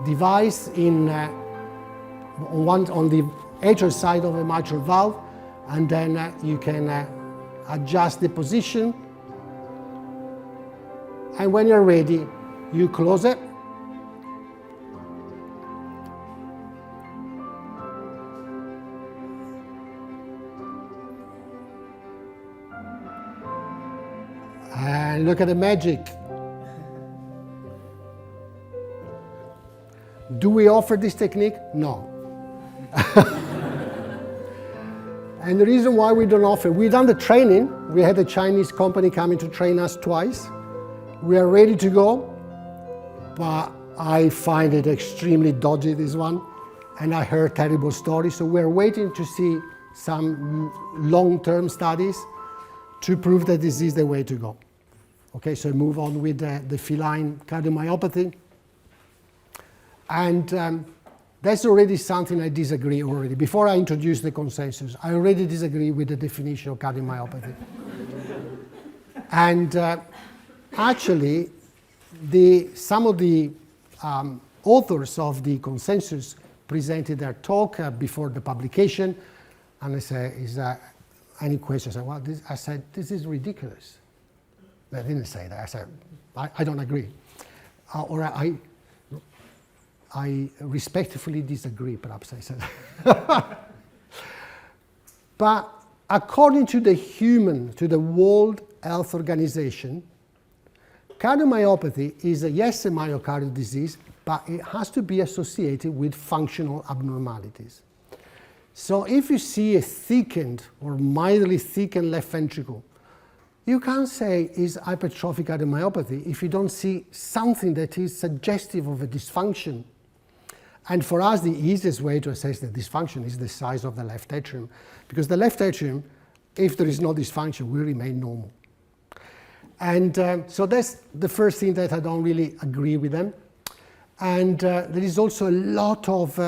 device on the atrial side of the mitral valve, and then you can adjust the position. And when you're ready, you close it. And look at the magic. Do we offer this technique? No. And the reason why we don't offer, we've done the training. We had a Chinese company coming to train us twice. We are ready to go, but I find it extremely dodgy, this one, and I heard terrible stories. So we're waiting to see some long-term studies to prove that this is the way to go. Okay, so move on with the feline cardiomyopathy. And that's already something I disagree already. Before I introduce the consensus, I already disagree with the definition of cardiomyopathy. And actually, some of the authors of the consensus presented their talk before the publication, and I said, is there any questions? I said, this is ridiculous. They didn't say that. I said, I don't agree. Or I respectfully disagree, perhaps I said. But according to the World Health Organization, cardiomyopathy is yes, a myocardial disease, but it has to be associated with functional abnormalities. So if you see a thickened or mildly thickened left ventricle, you can't say it's hypertrophic cardiomyopathy if you don't see something that is suggestive of a dysfunction. And for us, the easiest way to assess the dysfunction is the size of the left atrium, because the left atrium, if there is no dysfunction, will remain normal. And so that's the first thing that I don't really agree with them. And there is also a lot of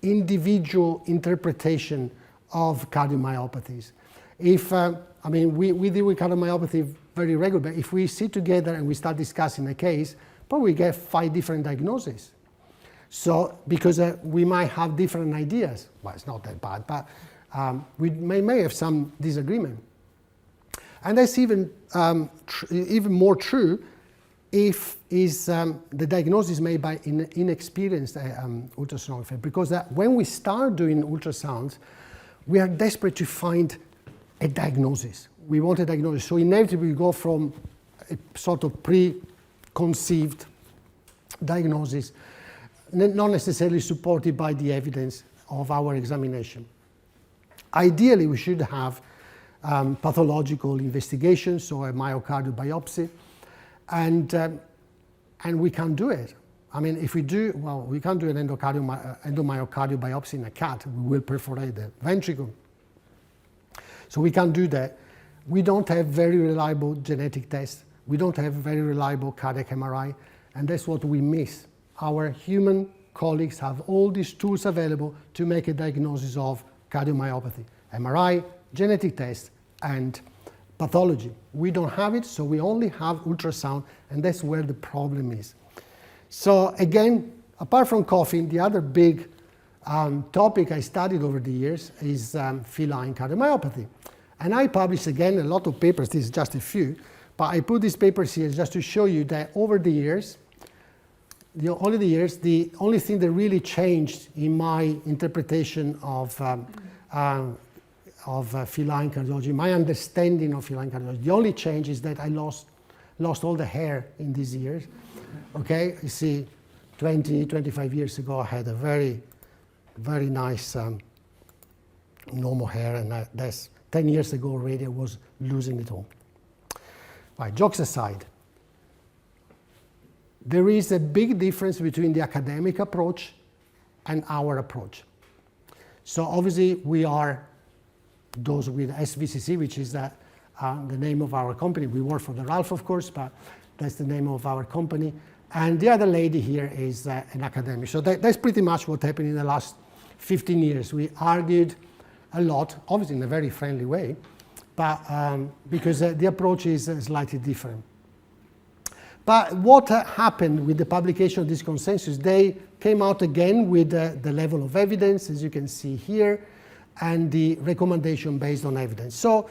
individual interpretation of cardiomyopathies. We deal with cardiomyopathy very regularly, but if we sit together and we start discussing a case, probably we get 5 different diagnoses. So, because we might have different ideas, well, it's not that bad, but we may have some disagreement. And that's even more true if the diagnosis is made by an inexperienced ultrasonographer, because when we start doing ultrasounds, we are desperate to find a diagnosis. We want a diagnosis, so inevitably we go from a sort of preconceived diagnosis, not necessarily supported by the evidence of our examination. Ideally, we should have pathological investigation, so a myocardial biopsy, and we can do it. I mean, if we do, well, we can't do an endomyocardial biopsy in a cat. We will perforate the ventricle. So we can do that. We don't have very reliable genetic tests. We don't have very reliable cardiac MRI, and that's what we miss. Our human colleagues have all these tools available to make a diagnosis of cardiomyopathy: MRI, genetic tests, and pathology. We don't have it, so we only have ultrasound, and that's where the problem is. So again, apart from coughing, the other big topic I studied over the years is feline cardiomyopathy. And I published, again, a lot of papers. This is just a few, but I put these papers here just to show you that over the years, the only thing that really changed in my interpretation of feline cardiology, my understanding of feline cardiology, the only change is that I lost all the hair in these years. Okay, you see, 20, 25 years ago, I had a very, very nice normal hair, and that's 10 years ago already, I was losing it all. Right, jokes aside, there is a big difference between the academic approach and our approach. So obviously, we are those with SVCC, which is the name of our company. We work for the Ralph, of course, but that's the name of our company. And the other lady here is an academic. So that's pretty much what happened in the last 15 years. We argued a lot, obviously in a very friendly way, but because the approach is slightly different. But what happened with the publication of this consensus, they came out again with the level of evidence, as you can see here, and the recommendation based on evidence. So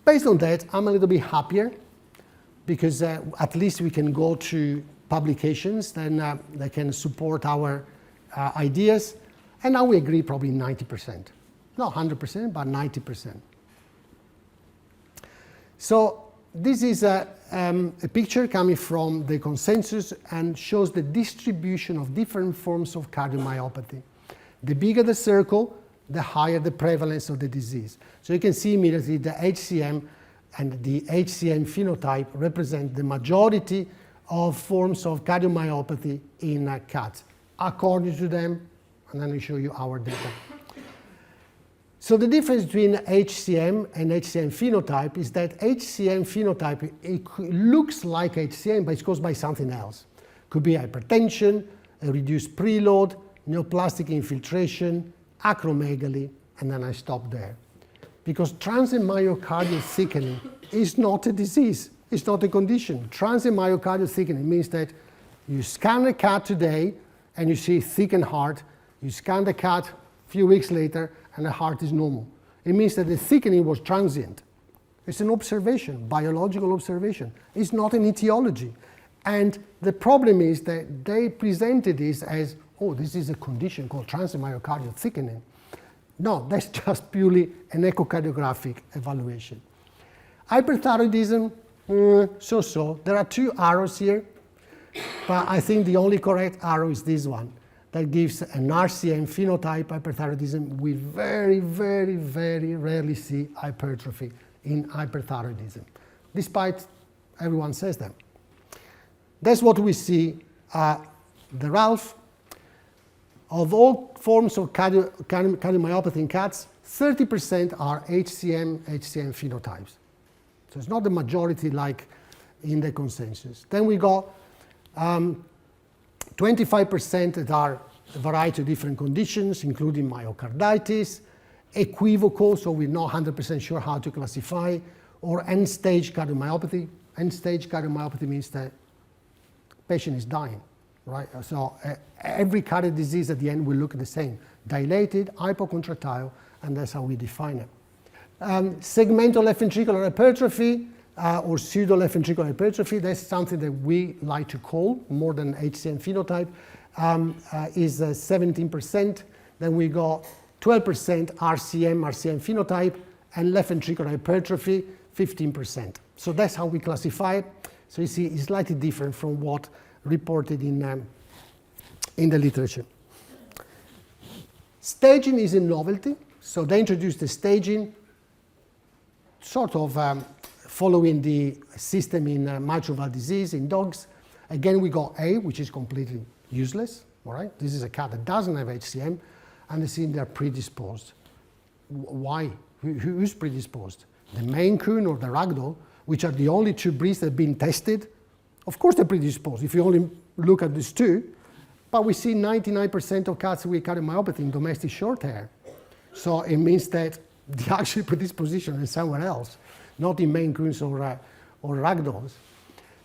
based on that, I'm a little bit happier, because at least we can go to publications then that can support our ideas. And now we agree probably 90%. Not 100%, but 90%. So this is a picture coming from the consensus and shows the distribution of different forms of cardiomyopathy. The bigger the circle, the higher the prevalence of the disease. So you can see immediately the HCM and the HCM phenotype represent the majority of forms of cardiomyopathy in cats, according to them, and then I show you our data. So the difference between HCM and HCM phenotype is that HCM phenotype, it looks like HCM, but it's caused by something else. Could be hypertension, a reduced preload, neoplastic infiltration, acromegaly, and then I stop there. Because transient myocardial thickening is not a disease, it's not a condition. Transient myocardial thickening means that you scan a cat today and you see thickened heart, you scan the cat a few weeks later and the heart is normal. It means that the thickening was transient. It's an observation, biological observation. It's not an etiology. And the problem is that they presented this as, oh, this is a condition called transient myocardial thickening. No, that's just purely an echocardiographic evaluation. Hyperthyroidism, so-so. There are two arrows here, but I think the only correct arrow is this one. That gives an RCM phenotype hyperthyroidism. We very, very, very rarely see hypertrophy in hyperthyroidism, despite everyone says that. That's what we see at the Ralph. Of all forms of cardiomyopathy in cats, 30% are HCM phenotypes. So it's not the majority like in the consensus. Then we got 25% that are a variety of different conditions, including myocarditis, equivocal, so we're not 100% sure how to classify, or end-stage cardiomyopathy. End-stage cardiomyopathy means that the patient is dying. right? So every cardiac disease at the end will look the same. Dilated, hypocontractile, and that's how we define it. Segmental left ventricular hypertrophy or pseudo left ventricular hypertrophy, that's something that we like to call more than HCM phenotype, is 17%. Then we got 12% RCM phenotype, and left ventricular hypertrophy, 15%. So that's how we classify it. So you see, it's slightly different from what reported in the literature. Staging is a novelty. So they introduced the staging, sort of following the system in mitral valve disease in dogs. Again, we got A, which is completely useless. All right, this is a cat that doesn't have HCM, and they see they're predisposed. Why? Who's predisposed? The Maine Coon or the Ragdoll, which are the only two breeds that have been tested. Of course they're predisposed if you only look at these two, but we see 99% of cats with cardiomyopathy in domestic short hair. So it means that the actual predisposition is somewhere else, not in Maine Coons or Ragdolls.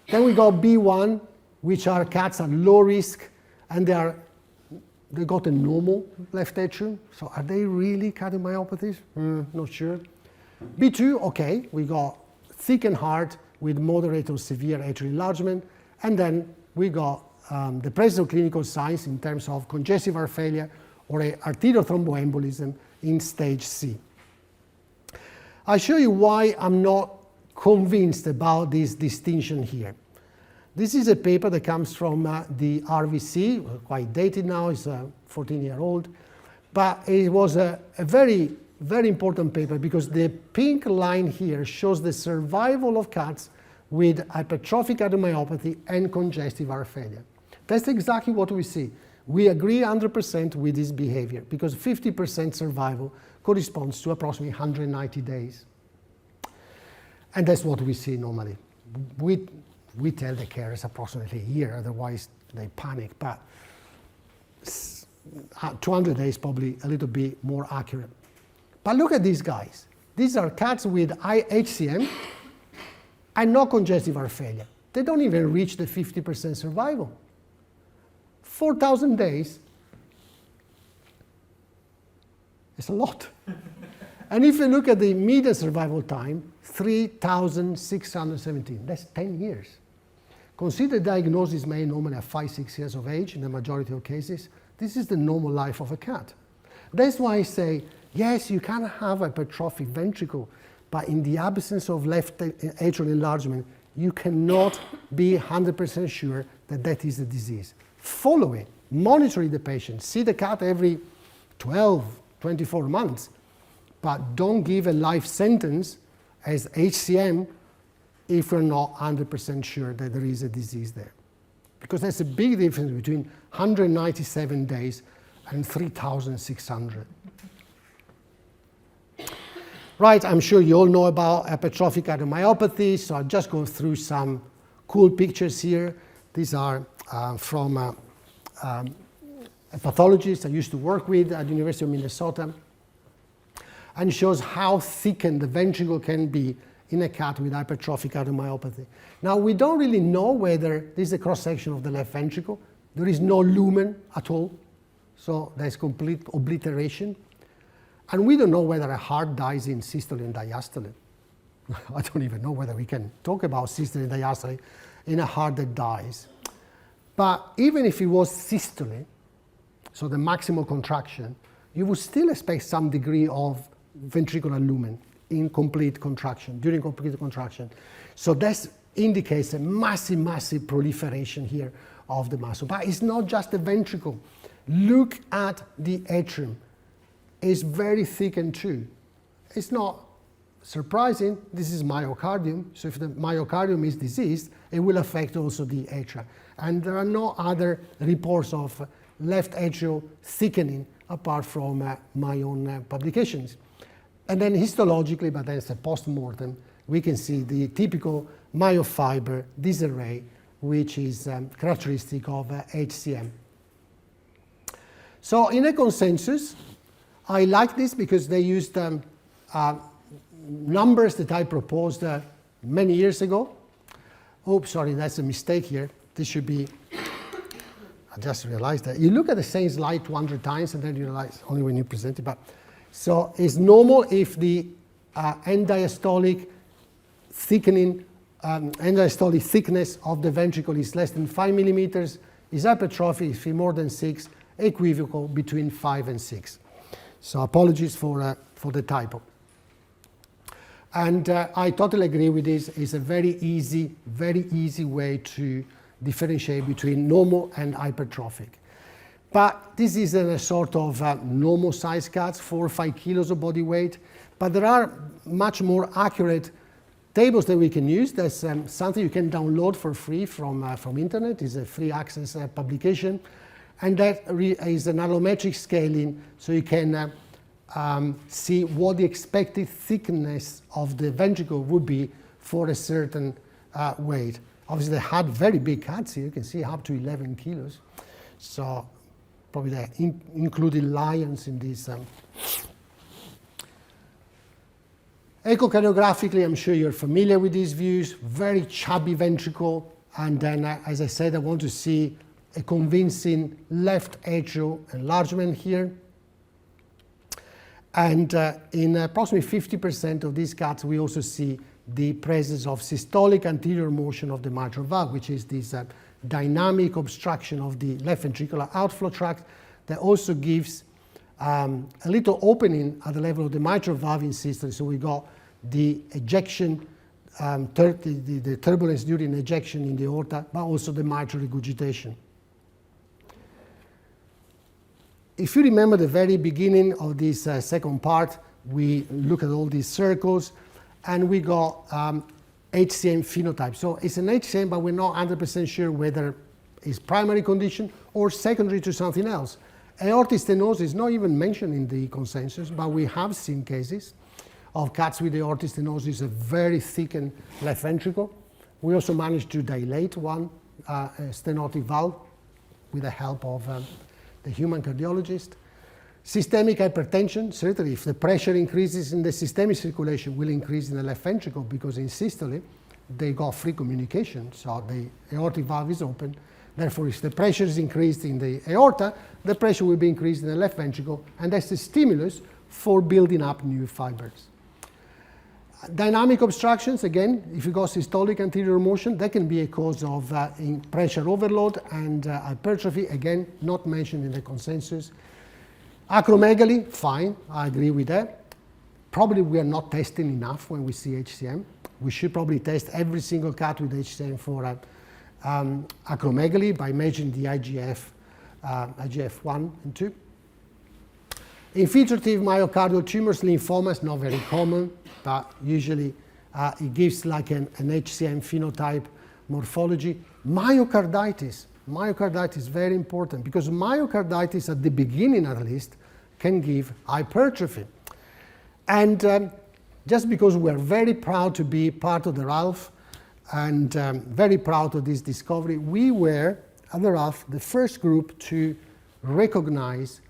Then we got B1, which are cats at low risk, and they got a normal left atrium. So are they really cardiomyopathies? Not sure. B2, okay, we got thickened heart with moderate or severe atrial enlargement, and then we got the presence of clinical signs in terms of congestive heart failure or arterial thromboembolism in stage C. I'll show you why I'm not convinced about this distinction here. This is a paper that comes from the RVC, quite dated now, it's 14-year-old, but it was a very, very important paper because the pink line here shows the survival of cats with hypertrophic cardiomyopathy and congestive heart failure. That's exactly what we see. We agree 100% with this behavior because 50% survival corresponds to approximately 190 days. And that's what we see normally. We tell the carers approximately a year, otherwise they panic, but 200 days probably a little bit more accurate. But look at these guys. These are cats with HCM and no congestive heart failure. They don't even reach the 50% survival. 4,000 days is a lot. And if you look at the median survival time, 3,617, that's 10 years. Consider diagnosis made normally at 5-6 years of age in the majority of cases. This is the normal life of a cat. That's why I say, yes, you can have hypertrophic ventricle, but in the absence of left atrial enlargement, you cannot be 100% sure that that is the disease. Follow it, monitor the patient, see the cat every 12, 24 months, but don't give a life sentence as HCM if we're not 100% sure that there is a disease there. Because there's a big difference between 197 days and 3,600. Right, I'm sure you all know about hypertrophic cardiomyopathy, so I'll just go through some cool pictures here. These are from a pathologist I used to work with at the University of Minnesota, and shows how thickened the ventricle can be in a cat with hypertrophic cardiomyopathy. Now, we don't really know whether this is a cross-section of the left ventricle. There is no lumen at all, so there's complete obliteration. And we don't know whether a heart dies in systole and diastole. I don't even know whether we can talk about systole and diastole in a heart that dies. But even if it was systole, so the maximal contraction, you would still expect some degree of ventricular lumen in complete contraction, during complete contraction. So that indicates a massive, massive proliferation here of the muscle. But it's not just the ventricle. Look at the atrium. It's very thickened too. It's not surprising. This is myocardium. So if the myocardium is diseased, it will affect also the atria. And there are no other reports of left atrial thickening apart from my own publications. And then histologically, but that's a post-mortem, we can see the typical myofiber disarray, which is characteristic of HCM. So in a consensus, I like this because they used numbers that I proposed many years ago. Oops, sorry, that's a mistake here. This should be I just realized that. You look at the same slide 200 times and then you realize only when you present it. But so it's normal if the end diastolic thickness of the ventricle is less than 5 millimeters, is hypertrophy if more than 6, equivocal between 5 and 6. So apologies for the typo. And I totally agree with this. It's a very easy way to differentiate between normal and hypertrophic. But this is a sort of normal size cats, 4 or 5 kilos of body weight. But there are much more accurate tables that we can use. There's something you can download for free from internet. It's a free access publication. And that is an allometric scaling, so you can see what the expected thickness of the ventricle would be for a certain weight. Obviously, they had very big cats here. You can see up to 11 kilos. So probably they included lions in this. Echocardiographically, I'm sure you're familiar with these views. Very chubby ventricle. And then, as I said, I want to see a convincing left atrial enlargement here. And in approximately 50% of these cats, we also see the presence of systolic anterior motion of the mitral valve, which is this dynamic obstruction of the left ventricular outflow tract that also gives a little opening at the level of the mitral valve in systole. So we got the ejection, the turbulence during ejection in the aorta, but also the mitral regurgitation. If you remember the very beginning of this second part, we look at all these circles, and we got HCM phenotype. So it's an HCM, but we're not 100% sure whether it's primary condition or secondary to something else. Aortic stenosis is not even mentioned in the consensus, but we have seen cases of cats with aortic stenosis, a very thickened left ventricle. We also managed to dilate one stenotic valve with the help of the human cardiologist. Systemic hypertension, certainly if the pressure increases in the systemic circulation, will increase in the left ventricle, because in systole they got free communication, so the aortic valve is open. Therefore, if the pressure is increased in the aorta, the pressure will be increased in the left ventricle, and that's the stimulus for building up new fibers. Dynamic obstructions, again, if you got systolic anterior motion, that can be a cause of pressure overload and hypertrophy, again, not mentioned in the consensus. Acromegaly, fine, I agree with that. Probably we are not testing enough when we see HCM. We should probably test every single cat with HCM for acromegaly by measuring the IGF-1 and 2. Infiltrative myocardial tumors, lymphomas, not very common, but usually it gives like an HCM phenotype morphology. Myocarditis. Myocarditis is very important, because myocarditis, at the beginning at least, can give hypertrophy. And just because we're very proud to be part of the RALPH and very proud of this discovery, we were, at the RALPH, the first group to recognize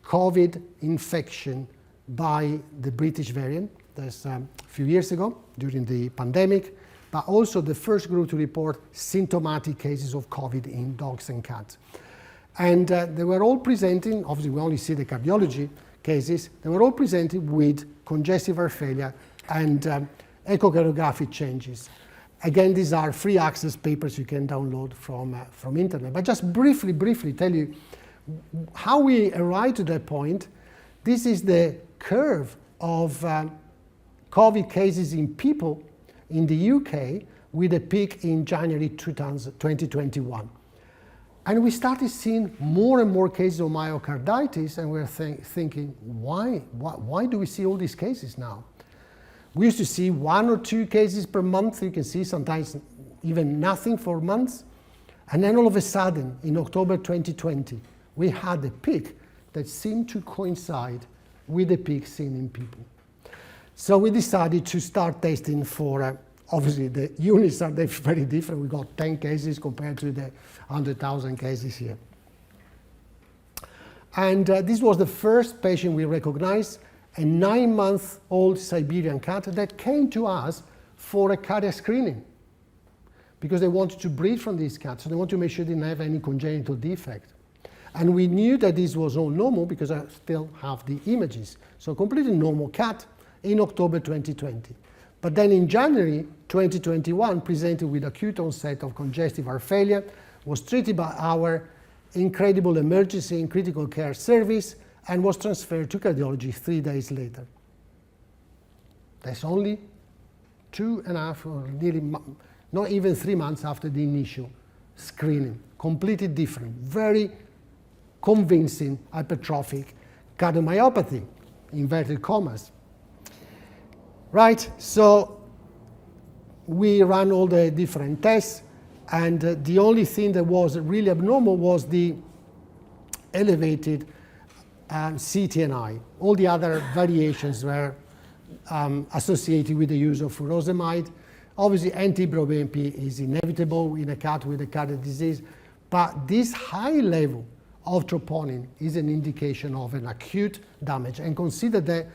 COVID infection by the British variant. That's a few years ago during the pandemic, but also the first group to report symptomatic cases of COVID in dogs and cats. And they were all presenting, obviously we only see the cardiology cases, they were all presented with congestive heart failure and echocardiographic changes. Again, these are free access papers you can download from internet. But just briefly tell you how we arrived to that point. This is the curve of COVID cases in people in the UK with a peak in January 2021. And we started seeing more and more cases of myocarditis, and we're thinking, why do we see all these cases now? We used to see 1 or 2 cases per month. You can see sometimes even nothing for months. And then all of a sudden, in October 2020, we had a peak that seemed to coincide with the peak seen in people. So we decided to start testing for, obviously the units are very different. We got 10 cases compared to the 100,000 cases here. And this was the first patient we recognized, a 9-month-old Siberian cat that came to us for a cardiac screening. because they wanted to breed from these cats, so they want to make sure they didn't have any congenital defect. And we knew that this was all normal because I still have the images. So completely normal cat in October 2020. But then in January 2021, presented with acute onset of congestive heart failure, was treated by our incredible emergency and critical care service and was transferred to cardiology 3 days later. That's only 2.5 or nearly, not even 3 months after the initial screening. Completely different, very convincing hypertrophic cardiomyopathy, inverted commas. Right, so we ran all the different tests, and the only thing that was really abnormal was the elevated CTNI. All the other variations were associated with the use of furosemide. Obviously, anti-proBNP is inevitable in a cat with a cardiac disease, but this high level of troponin is an indication of an acute damage. And consider that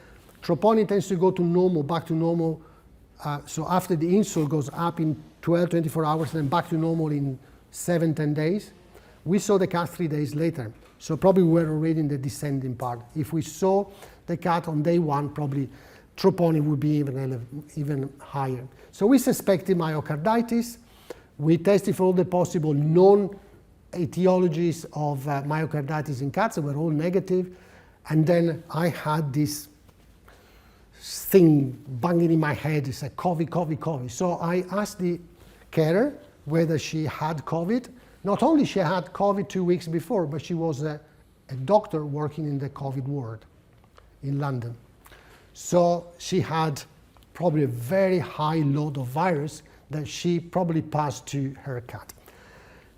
troponin tends to go to normal, back to normal. So after the insult goes up in 12, 24 hours, and then back to normal in 7, 10 days. We saw the cat 3 days later. So probably we were already in the descending part. If we saw the cat on day 1, probably troponin would be even higher. So we suspected myocarditis. We tested for all the possible known etiologies of myocarditis in cats that were all negative. And then I had this thing banging in my head. It said, COVID, COVID, COVID. So I asked the carer whether she had COVID. Not only she had COVID 2 weeks before, but she was a doctor working in the COVID ward in London. So she had probably a very high load of virus that she probably passed to her cat.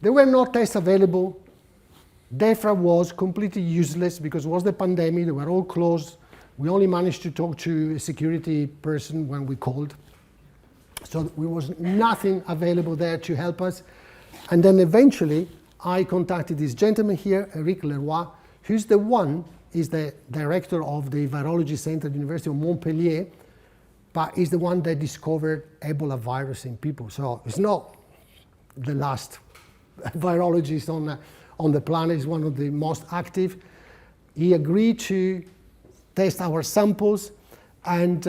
There were no tests available. DEFRA was completely useless because it was the pandemic. They were all closed. We only managed to talk to a security person when we called. So there was nothing available there to help us. And then eventually, I contacted this gentleman here, Eric Leroy, who's is the director of the virology center at the University of Montpellier, but is the one that discovered Ebola virus in people. So it's not the last virologist on the planet. He's one of the most active. He agreed to test our samples, and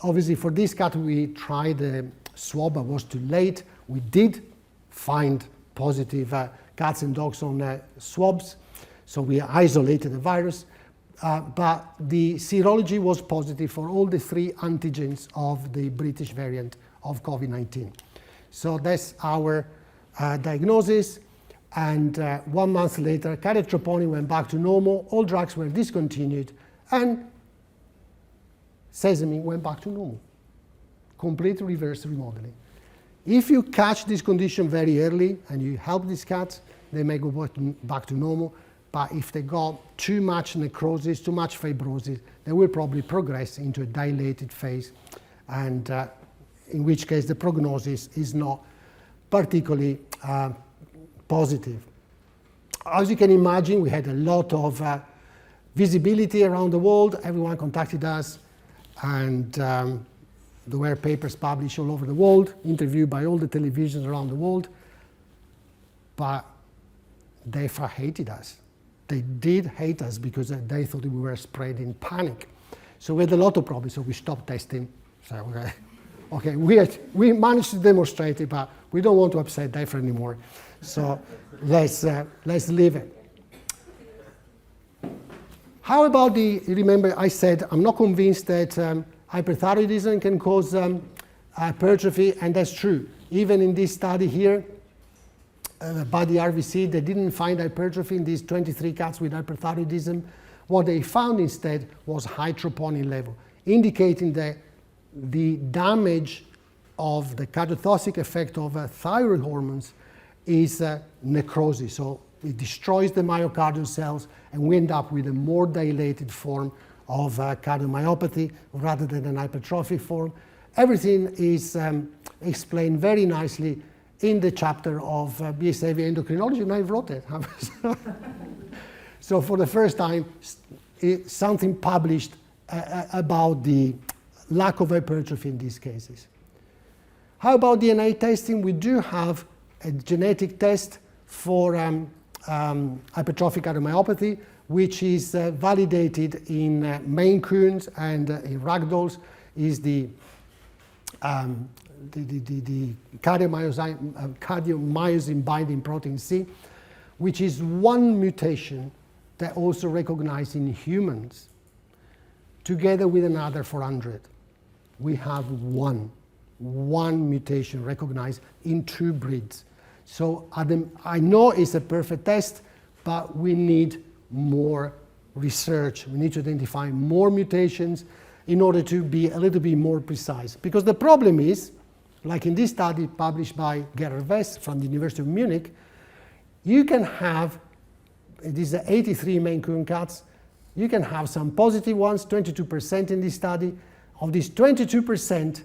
obviously for this cat we tried the swab, but was too late. We did find positive cats and dogs on swabs, so we isolated the virus, but the serology was positive for all the 3 antigens of the British variant of COVID-19. So that's our diagnosis, and 1 month later, cardiac troponin went back to normal, all drugs were discontinued, and sesame went back to normal. Complete reverse remodeling. If you catch this condition very early and you help these cats, they may go back to normal. But if they got too much necrosis, too much fibrosis, they will probably progress into a dilated phase, and in which case the prognosis is not particularly positive. As you can imagine, we had a lot of visibility around the world. Everyone contacted us, and there were papers published all over the world, interviewed by all the televisions around the world, but they hated us. They did hate us because they thought we were spreading panic. So we had a lot of problems, so we stopped testing. So okay, we managed to demonstrate it, but we don't want to upset DEFRA anymore. So let's leave it. How about remember I said I'm not convinced that hyperthyroidism can cause hypertrophy, and that's true. Even in this study here, by the RVC, they didn't find hypertrophy in these 23 cats with hyperthyroidism. What they found instead was high troponin level, indicating that the damage of the cardiotoxic effect of thyroid hormones is necrosis. So it destroys the myocardial cells, and we end up with a more dilated form of cardiomyopathy rather than an hypertrophic form. Everything is explained very nicely in the chapter of BSAV endocrinology, and I wrote it. So for the first time, something published about the lack of hypertrophy in these cases. How about DNA testing? We do have a genetic test for hypertrophic cardiomyopathy, which is validated in Maine Coons and in ragdolls, is the cardiomyosin binding protein C, which is one mutation that also recognized in humans, together with another 400. We have one mutation recognized in 2 breeds. So I know it's a perfect test, but we need more research. We need to identify more mutations in order to be a little bit more precise. Because the problem is, like in this study published by Gerhard West from the University of Munich, you can have, these are 83 Maine Coon cats, you can have some positive ones, 22% in this study. Of these 22%,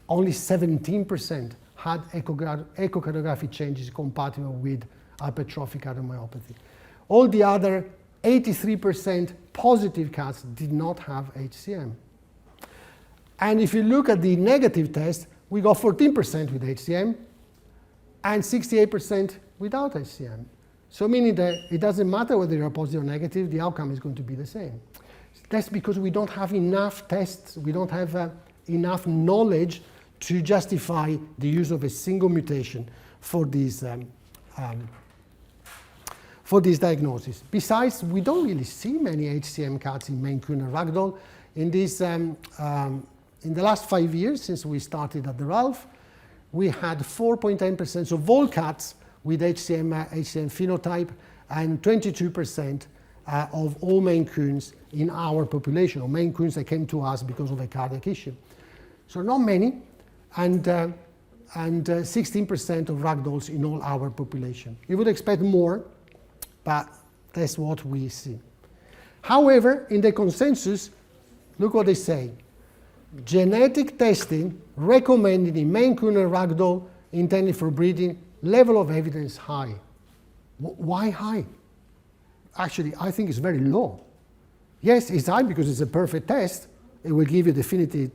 only 17% had echocardiographic changes compatible with hypertrophic cardiomyopathy. All the other 83% positive cats did not have HCM. And if you look at the negative test, we got 14% with HCM and 68% without HCM. So meaning that it doesn't matter whether you're positive or negative, the outcome is going to be the same. That's because we don't have enough tests, we don't have enough knowledge to justify the use of a single mutation for these diagnoses. Besides, we don't really see many HCM cats in Maine Coon and Ragdoll. In the last 5 years, since we started at the Ralph, we had 4.10% of all cats with HCM phenotype and 22% of all Maine Coons in our population, or Maine Coons that came to us because of a cardiac issue. So not many, and 16% of ragdolls in all our population. You would expect more, but that's what we see. However, in the consensus, look what they say. Genetic testing recommended in Maine Coon and Ragdoll intended for breeding, level of evidence high. Why high? Actually, I think it's very low. Yes, it's high because it's a perfect test. It will give you a definitive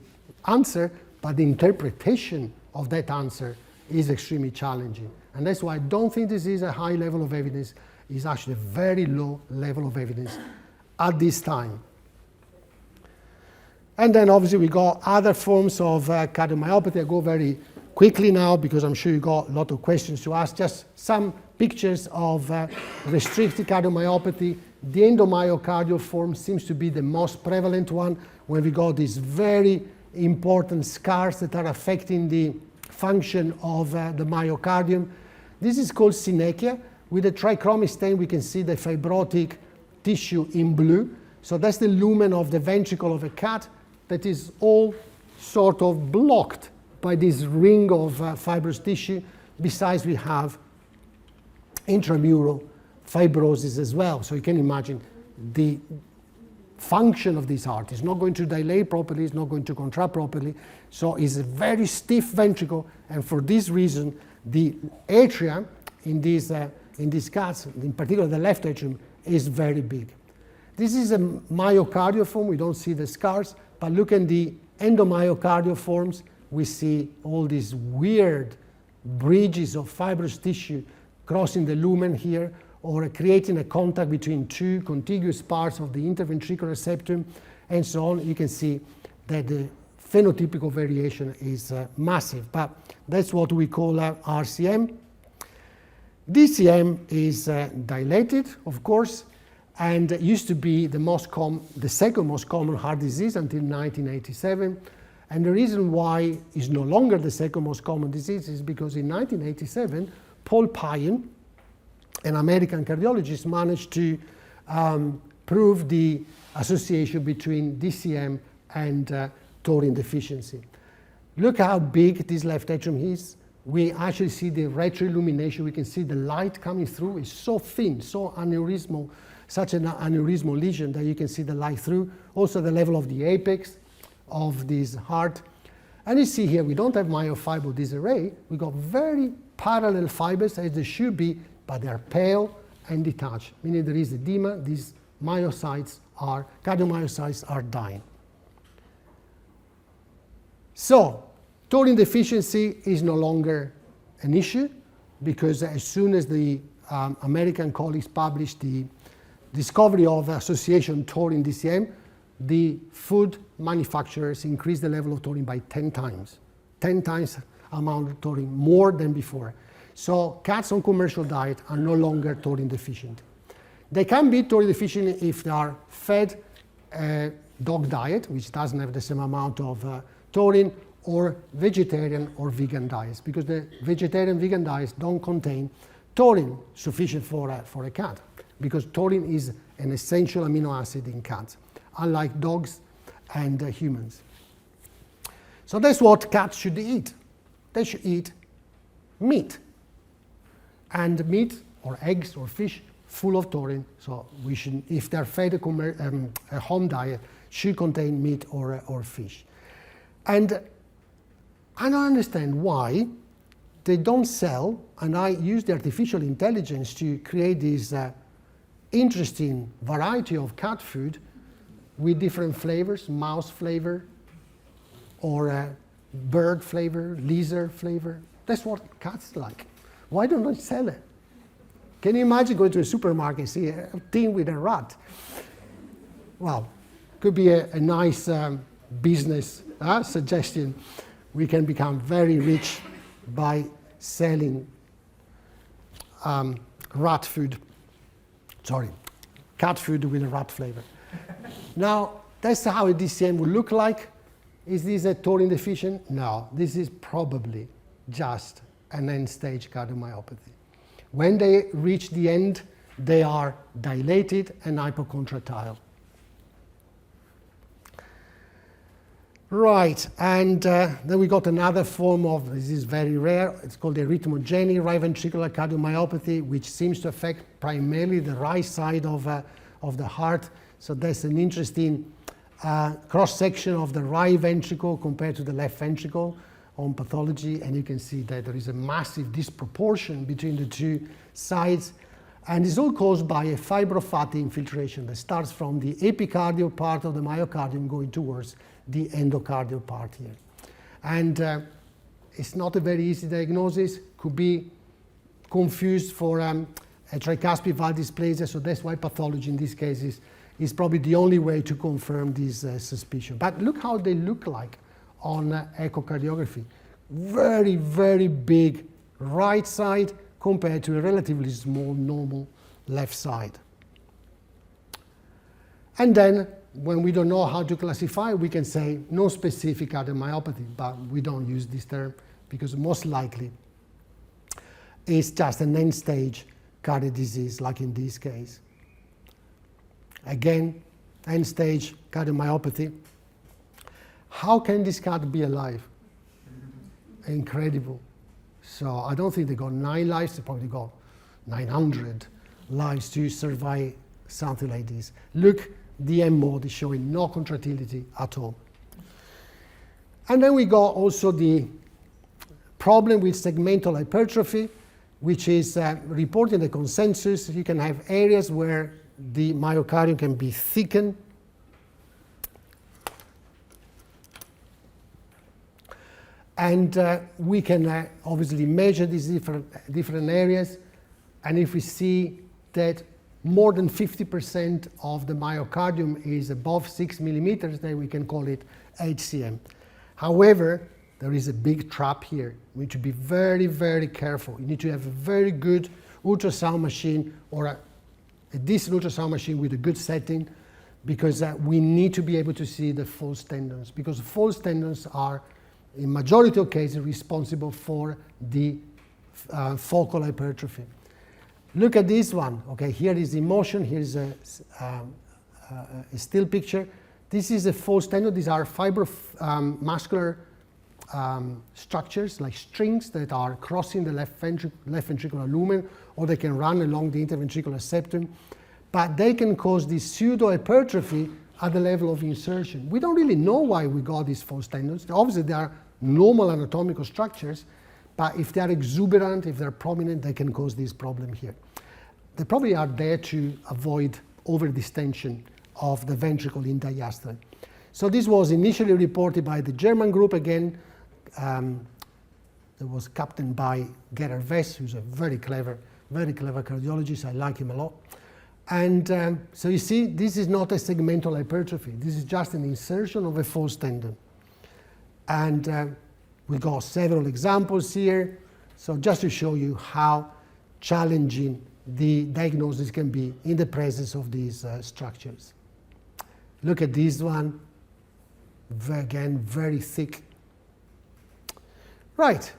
answer, but the interpretation of that answer is extremely challenging. And that's why I don't think this is a high level of evidence. It's actually a very low level of evidence at this time. And then obviously we got other forms of cardiomyopathy. I go very quickly now because I'm sure you got a lot of questions to ask. Just some pictures of restricted cardiomyopathy. The endomyocardial form seems to be the most prevalent one, where we got these very important scars that are affecting the function of the myocardium. This is called synechia. With a trichromic stain, we can see the fibrotic tissue in blue. So that's the lumen of the ventricle of a cat that is all sort of blocked by this ring of fibrous tissue. Besides, we have intramural fibrosis as well. So you can imagine the function of this heart is not going to dilate properly, it's not going to contract properly. So it's a very stiff ventricle, and for this reason, the atria in these cats, in particular the left atrium, is very big. This is a myocardial form. We don't see the scars, but look at the endomyocardial forms. We see all these weird bridges of fibrous tissue crossing the lumen here, or creating a contact between two contiguous parts of the interventricular septum, and so on. You can see that the phenotypical variation is massive, but that's what we call RCM. DCM is dilated, of course, and used to be the second most common heart disease until 1987. And the reason why it's no longer the second most common disease is because in 1987, Paul Payan, an American cardiologist, managed to prove the association between DCM and taurine deficiency. Look how big this left atrium is. We actually see the retroillumination. We can see the light coming through. It's so thin, so aneurysmal, such an aneurysmal lesion that you can see the light through. Also the level of the apex of this heart. And you see here, we don't have myofibro disarray. We got very parallel fibers as they should be, but they are pale and detached, meaning there is edema. These cardiomyocytes are dying. So, Taurine deficiency is no longer an issue because as soon as the American colleagues published the discovery of association taurine-DCM, the food manufacturers increased the level of taurine by 10 times. 10 times amount of taurine, more than before. So cats on commercial diet are no longer taurine deficient. They can be taurine deficient if they are fed a dog diet, which doesn't have the same amount of taurine, or vegetarian or vegan diets, because the vegetarian vegan diets don't contain taurine sufficient for a cat, because taurine is an essential amino acid in cats, unlike dogs and humans. So that's what cats should eat. They should eat meat, and meat or eggs or fish full of taurine. So we should, if they're fed a home diet, should contain meat or fish. And I don't understand why they don't sell, and I use the artificial intelligence to create this interesting variety of cat food with different flavors, mouse flavor, or bird flavor, lizard flavor. That's what cats like. Why don't they sell it? Can you imagine going to a supermarket and see a tin with a rat? Well, could be a nice business suggestion. We can become very rich by selling cat food with a rat flavor. Now, that's how a DCM would look like. Is this a taurine deficient? No, this is probably just an end-stage cardiomyopathy. When they reach the end, they are dilated and hypocontratile. Right, and then we got another form of, this is very rare, it's called arrhythmogenic right ventricular cardiomyopathy, which seems to affect primarily the right side of the heart. So that's an interesting cross-section of the right ventricle compared to the left ventricle on pathology, and you can see that there is a massive disproportion between the two sides, and it's all caused by a fibrofatty infiltration that starts from the epicardial part of the myocardium going towards the endocardial part here. And it's not a very easy diagnosis, could be confused for a tricuspid valve dysplasia, so that's why pathology in these cases is probably the only way to confirm this suspicion. But look how they look like on echocardiography. Very, very big right side compared to a relatively small normal left side. And then when we don't know how to classify, we can say no specific cardiomyopathy, but we don't use this term because most likely it's just an end-stage cardiac disease, like in this case. Again, end-stage cardiomyopathy. How can this cat be alive? Incredible. So I don't think they got 9 lives, they probably got 900 lives to survive something like this. Look, the M mode is showing no contractility at all. And then we got also the problem with segmental hypertrophy, which is reported in the consensus. You can have areas where the myocardium can be thickened. And we can obviously measure these different areas. And if we see that more than 50% of the myocardium is above 6 millimeters, then we can call it HCM. However, there is a big trap here. We need to be very, very careful. You need to have a very good ultrasound machine or a decent ultrasound machine with a good setting, because we need to be able to see the false tendons, because false tendons are, in majority of cases, responsible for the focal hypertrophy. Look at this one. Okay, here is emotion. Here is a still picture. This is a false tendon. These are muscular structures, like strings that are crossing the left ventricular lumen, or they can run along the interventricular septum. But they can cause this pseudo-hypertrophy at the level of insertion. We don't really know why we got these false tendons. Obviously, they are normal anatomical structures, but if they are exuberant, if they're prominent, they can cause this problem here. They probably are there to avoid overdistension of the ventricle in diastole. So this was initially reported by the German group, again, that was captained by Gerhard Wess, who's a very clever cardiologist. I like him a lot. And so you see, this is not a segmental hypertrophy. This is just an insertion of a false tendon. And we got several examples here. So just to show you how challenging the diagnosis can be in the presence of these structures. Look at this one. Again, very thick. Right.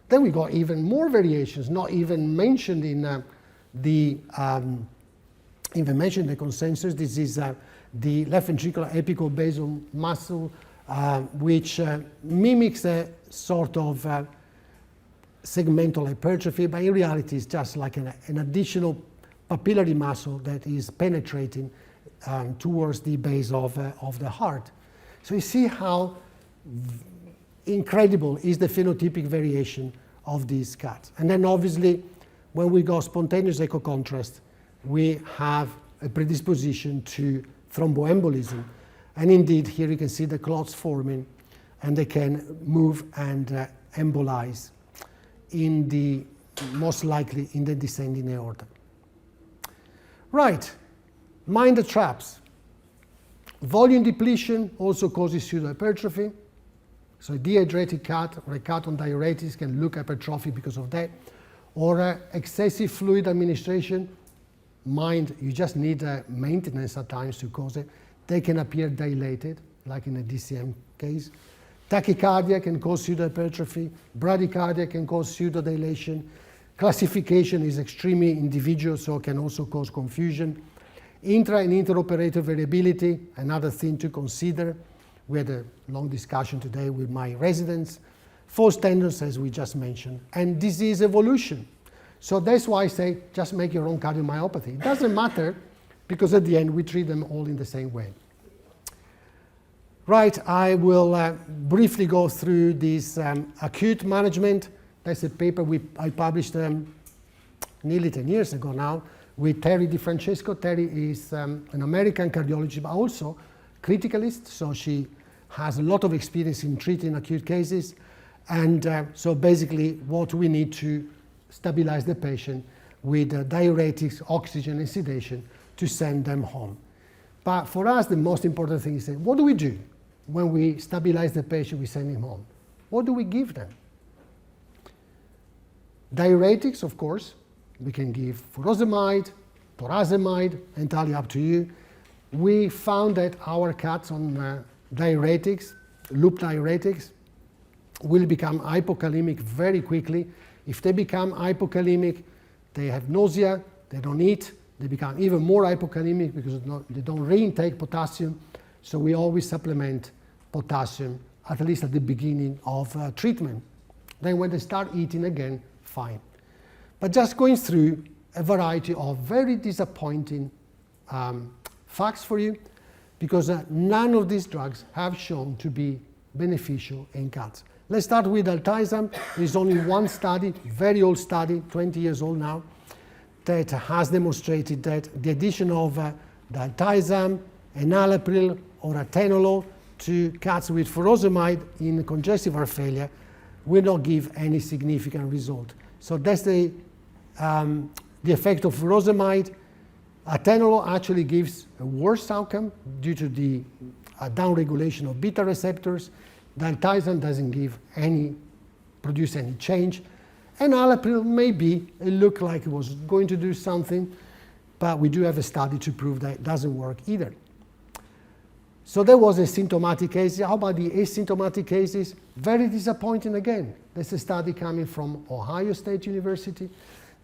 Then we got even more variations, not even mentioned in the consensus. This is the left ventricular apical basal muscle, which mimics a sort of segmental hypertrophy, but in reality it's just like an additional papillary muscle that is penetrating towards the base of the heart. So you see how incredible is the phenotypic variation of these cats. And then obviously, when we go spontaneous echocontrast, we have a predisposition to thromboembolism. And indeed, here you can see the clots forming, and they can move and embolize in the, most likely, in the descending aorta. Right, mind the traps. Volume depletion also causes pseudohypertrophy. So a dehydrated cat or a cat on diuretics can look hypertrophic because of that. Or excessive fluid administration. Mind, you just need maintenance at times to cause it. They can appear dilated, like in a DCM case. Tachycardia can cause pseudohypertrophy. Bradycardia can cause pseudodilation. Classification is extremely individual, so can also cause confusion. Intra and interoperator variability, another thing to consider. We had a long discussion today with my residents. False tendons, as we just mentioned, and disease evolution. So that's why I say just make your own cardiomyopathy. It doesn't matter, because at the end we treat them all in the same way. Right, I will briefly go through this acute management. That's a paper I published nearly 10 years ago now with Terry DiFrancesco. Terry is an American cardiologist, but also criticalist, so she has a lot of experience in treating acute cases. And so basically what we need to stabilize the patient with diuretics, oxygen, and sedation to send them home. But for us, the most important thing is, what do we do when we stabilize the patient, we send him home? What do we give them? Diuretics, of course. We can give furosemide, torazemide, entirely up to you. We found that our cats on diuretics, loop diuretics, will become hypokalemic very quickly. If they become hypokalemic, they have nausea, they don't eat, they become even more hypokalemic because they don't reintake potassium. So we always supplement potassium, at least at the beginning of treatment. Then when they start eating again, fine. But just going through a variety of very disappointing facts for you, because none of these drugs have shown to be beneficial in cats. Let's start with diltiazem. There's only one study, very old study, 20 years old now, that has demonstrated that the addition of diltiazem, enalapril, or atenolol to cats with furosemide in congestive heart failure will not give any significant result. So that's the effect of furosemide. Atenolol actually gives a worse outcome due to the downregulation of beta receptors. Diltiazem doesn't produce any change. Enalapril maybe it looked like it was going to do something, but we do have a study to prove that it doesn't work either. So there was a symptomatic case. How about the asymptomatic cases? Very disappointing again. There's a study coming from Ohio State University.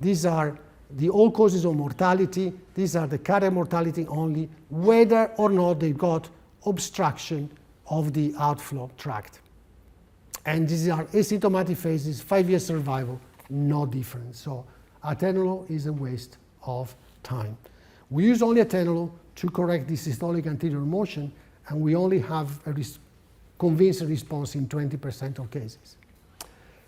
These are the all causes of mortality. These are the cardiac mortality only, whether or not they got obstruction of the outflow tract. And these are asymptomatic phases, 5-year survival, no difference. So atenolol is a waste of time. We use only atenolol to correct the systolic anterior motion, and we only have a convincing response in 20% of cases.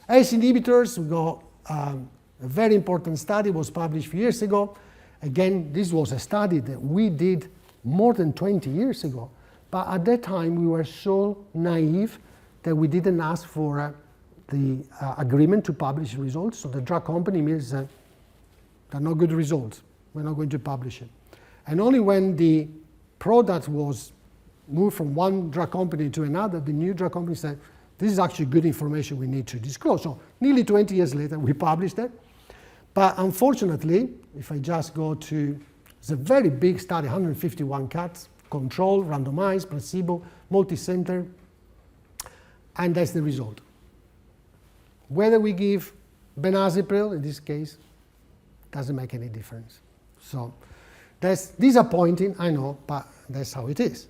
ACE inhibitors, we got a very important study, was published a few years ago. Again, this was a study that we did more than 20 years ago. But at that time, we were so naive that we didn't ask for the agreement to publish results. So the drug company means they're not good results. We're not going to publish it. And only when the product was moved from one drug company to another, the new drug company said, this is actually good information we need to disclose. So nearly 20 years later, we published it. But unfortunately, if I just go to, it's a very big study, 151 cats, control, randomized, placebo, multi-center, and that's the result. Whether we give benazepril, in this case, doesn't make any difference. So that's disappointing, I know, but that's how it is.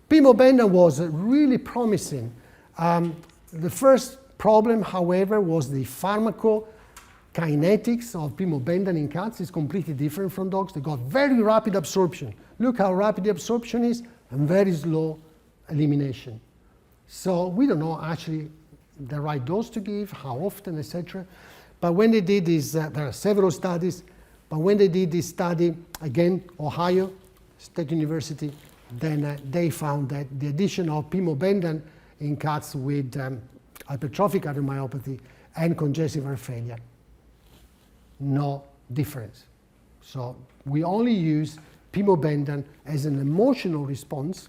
Pimobendan was really promising. The first problem, however, was the pharmacokinetics of pimobendan in cats is completely different from dogs. They got very rapid absorption. Look how rapid the absorption is, and very slow elimination. So we don't know actually the right dose to give, how often, etc. But when they did this, there are several studies, but when they did this study, again, Ohio State University, then they found that the addition of pimobendan in cats with hypertrophic cardiomyopathy and congestive heart failure, no difference. So we only use pimobendan as an emotional response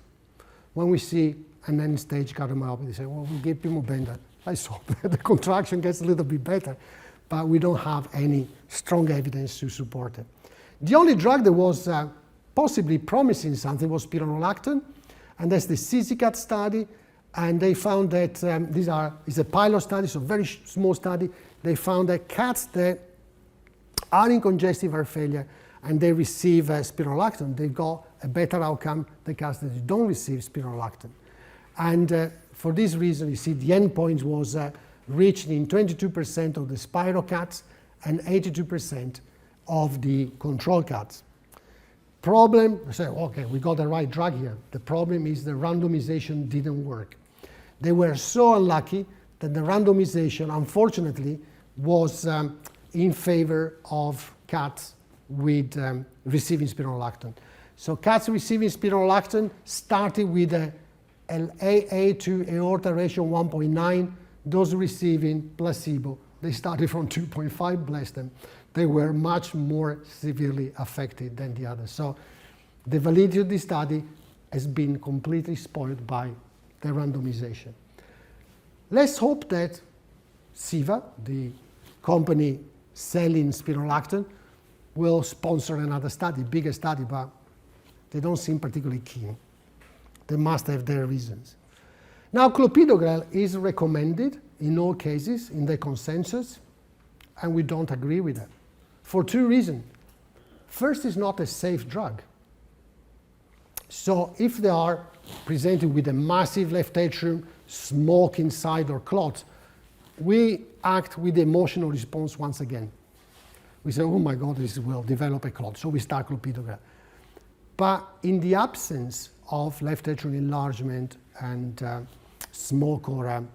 when we see an end-stage cardiomyopathy. Say, well, we give pimobendan. I saw that the contraction gets a little bit better, but we don't have any strong evidence to support it. The only drug that was possibly promising something was spironolactone, and that's the CISICAT study, and they found that it's a pilot study, so very small study. They found that cats that are in congestive heart failure and they receive spironolactone, they got a better outcome than cats that don't receive spironolactone. And for this reason, you see the endpoint was reached in 22% of the Spiro cats and 82% of the control cats. Problem, I say, okay, we got the right drug here. The problem is the randomization didn't work. They were so unlucky that the randomization, unfortunately, was in favor of cats with receiving spironolactone. So cats receiving spironolactone started with an AA to aorta ratio 1.9. Those receiving placebo, they started from 2.5, bless them. They were much more severely affected than the others. So the validity of this study has been completely spoiled by the randomization. Let's hope that Siva, the company selling spironolactone, will sponsor another study, bigger study, but they don't seem particularly keen. They must have their reasons. Now, clopidogrel is recommended in all cases in the consensus, and we don't agree with that for two reasons. First, it's not a safe drug. So if they are presented with a massive left atrium, smoke inside or clots, we act with the emotional response once again. We say, oh my God, this will develop a clot, so we start clopidogrel. But in the absence of left atrial enlargement and smoke or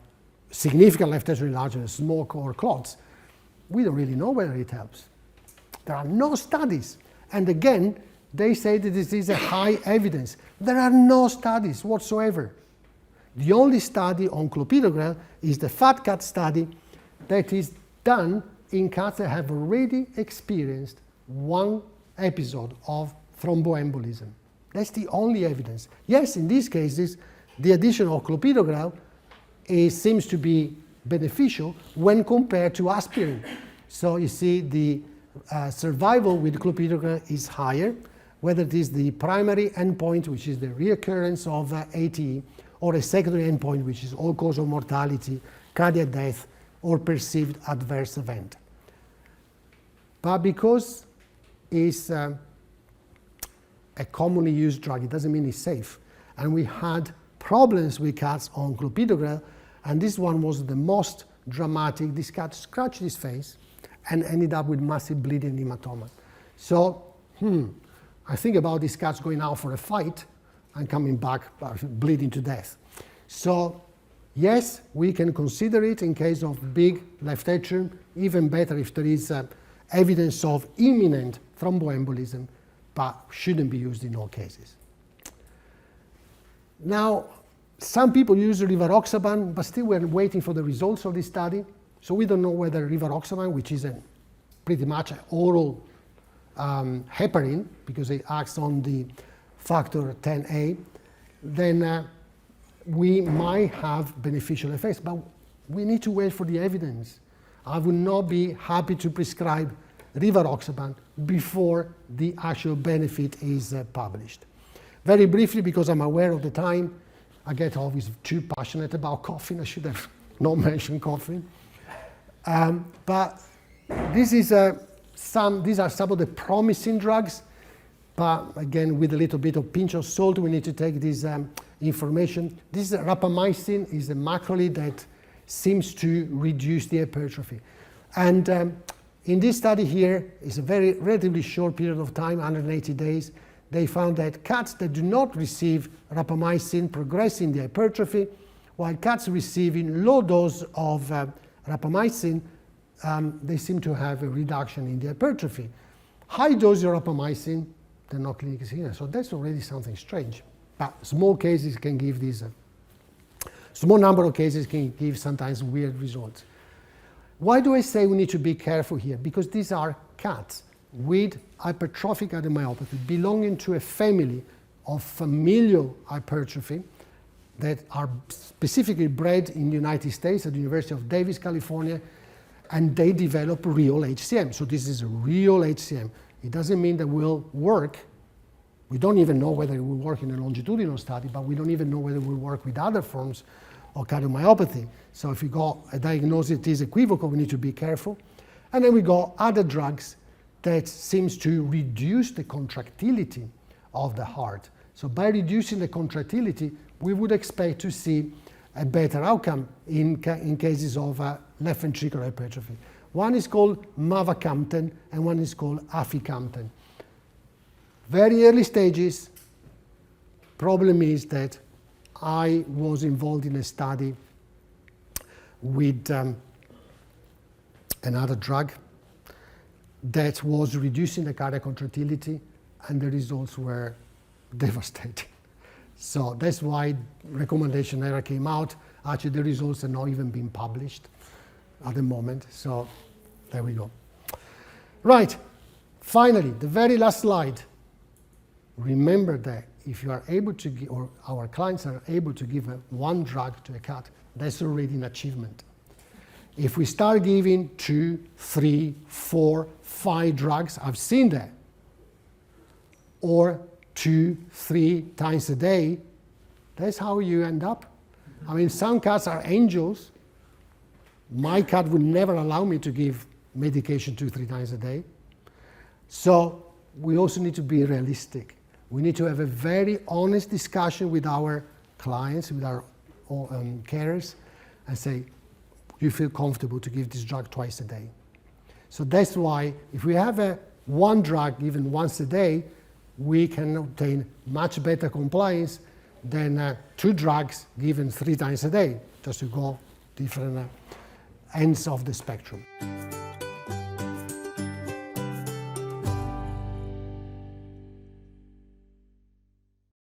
significant left atrial enlargement, smoke or clots, we don't really know whether it helps. There are no studies. And again, they say that this is a high evidence. There are no studies whatsoever. The only study on clopidogrel is the fat cat study that is done in cats that have already experienced one episode of thromboembolism. That's the only evidence. Yes, in these cases, the addition of clopidogrel seems to be beneficial when compared to aspirin. So you see the survival with clopidogrel is higher, whether it is the primary endpoint, which is the reoccurrence of ATE, or a secondary endpoint, which is all-cause of mortality, cardiac death, or perceived adverse event. But because it's a commonly used drug, it doesn't mean it's safe. And we had problems with cats on clopidogrel, and this one was the most dramatic. This cat scratched his face and ended up with massive bleeding hematoma. So, I think about these cats going out for a fight and coming back bleeding to death. So, yes, we can consider it in case of big left atrium, even better if there is evidence of imminent thromboembolism, but shouldn't be used in all cases. Now, Some people use rivaroxaban, but still we're waiting for the results of this study. So we don't know whether rivaroxaban, which is pretty much an oral heparin, because it acts on the factor 10A, then we might have beneficial effects. But we need to wait for the evidence. I would not be happy to prescribe rivaroxaban before the actual benefit is published. Very briefly, because I'm aware of the time, I get always too passionate about coughing. I should have not mentioned coughing. But these are some of the promising drugs. But again, with a little bit of pinch of salt, we need to take this information. This rapamycin is a macrolide that seems to reduce the hypertrophy. And in this study here, it's a very relatively short period of time, 180 days, they found that cats that do not receive rapamycin progress in the hypertrophy, while cats receiving low dose of rapamycin, they seem to have a reduction in the hypertrophy. High dose of rapamycin, they're not clinically significant, so that's already something strange. But small cases can give these, small number of cases can give sometimes weird results. Why do I say we need to be careful here? Because these are cats with hypertrophic cardiomyopathy belonging to a family of familial hypertrophy that are specifically bred in the United States at the University of Davis, California, and they develop real HCM. So this is a real HCM. It doesn't mean that will work. We don't even know whether it will work in a longitudinal study, but we don't even know whether it will work with other forms of cardiomyopathy. So if we got a diagnosis that is equivocal, we need to be careful. And then we got other drugs that seems to reduce the contractility of the heart. So by reducing the contractility, we would expect to see a better outcome in cases of left ventricular hypertrophy. One is called mavacamten and one is called aficamten. Very early stages. Problem is that I was involved in a study with another drug that was reducing the cardiac contractility, and the results were devastating. So that's why recommendation never came out. Actually, the results are not even being published at the moment. So there we go. Right. Finally, the very last slide. Remember that if you are able to give, or our clients are able to give one drug to a cat, that's already an achievement. If we start giving 2, 3, 4, 5 drugs, I've seen that, or 2, 3 times a day, that's how you end up. I mean, some cats are angels. My cat would never allow me to give medication 2, 3 times a day. So we also need to be realistic. We need to have a very honest discussion with our clients, with our carers, and say, you feel comfortable to give this drug twice a day. So that's why if we have one drug given once a day, we can obtain much better compliance than 2 drugs given 3 times a day, just to go different ends of the spectrum.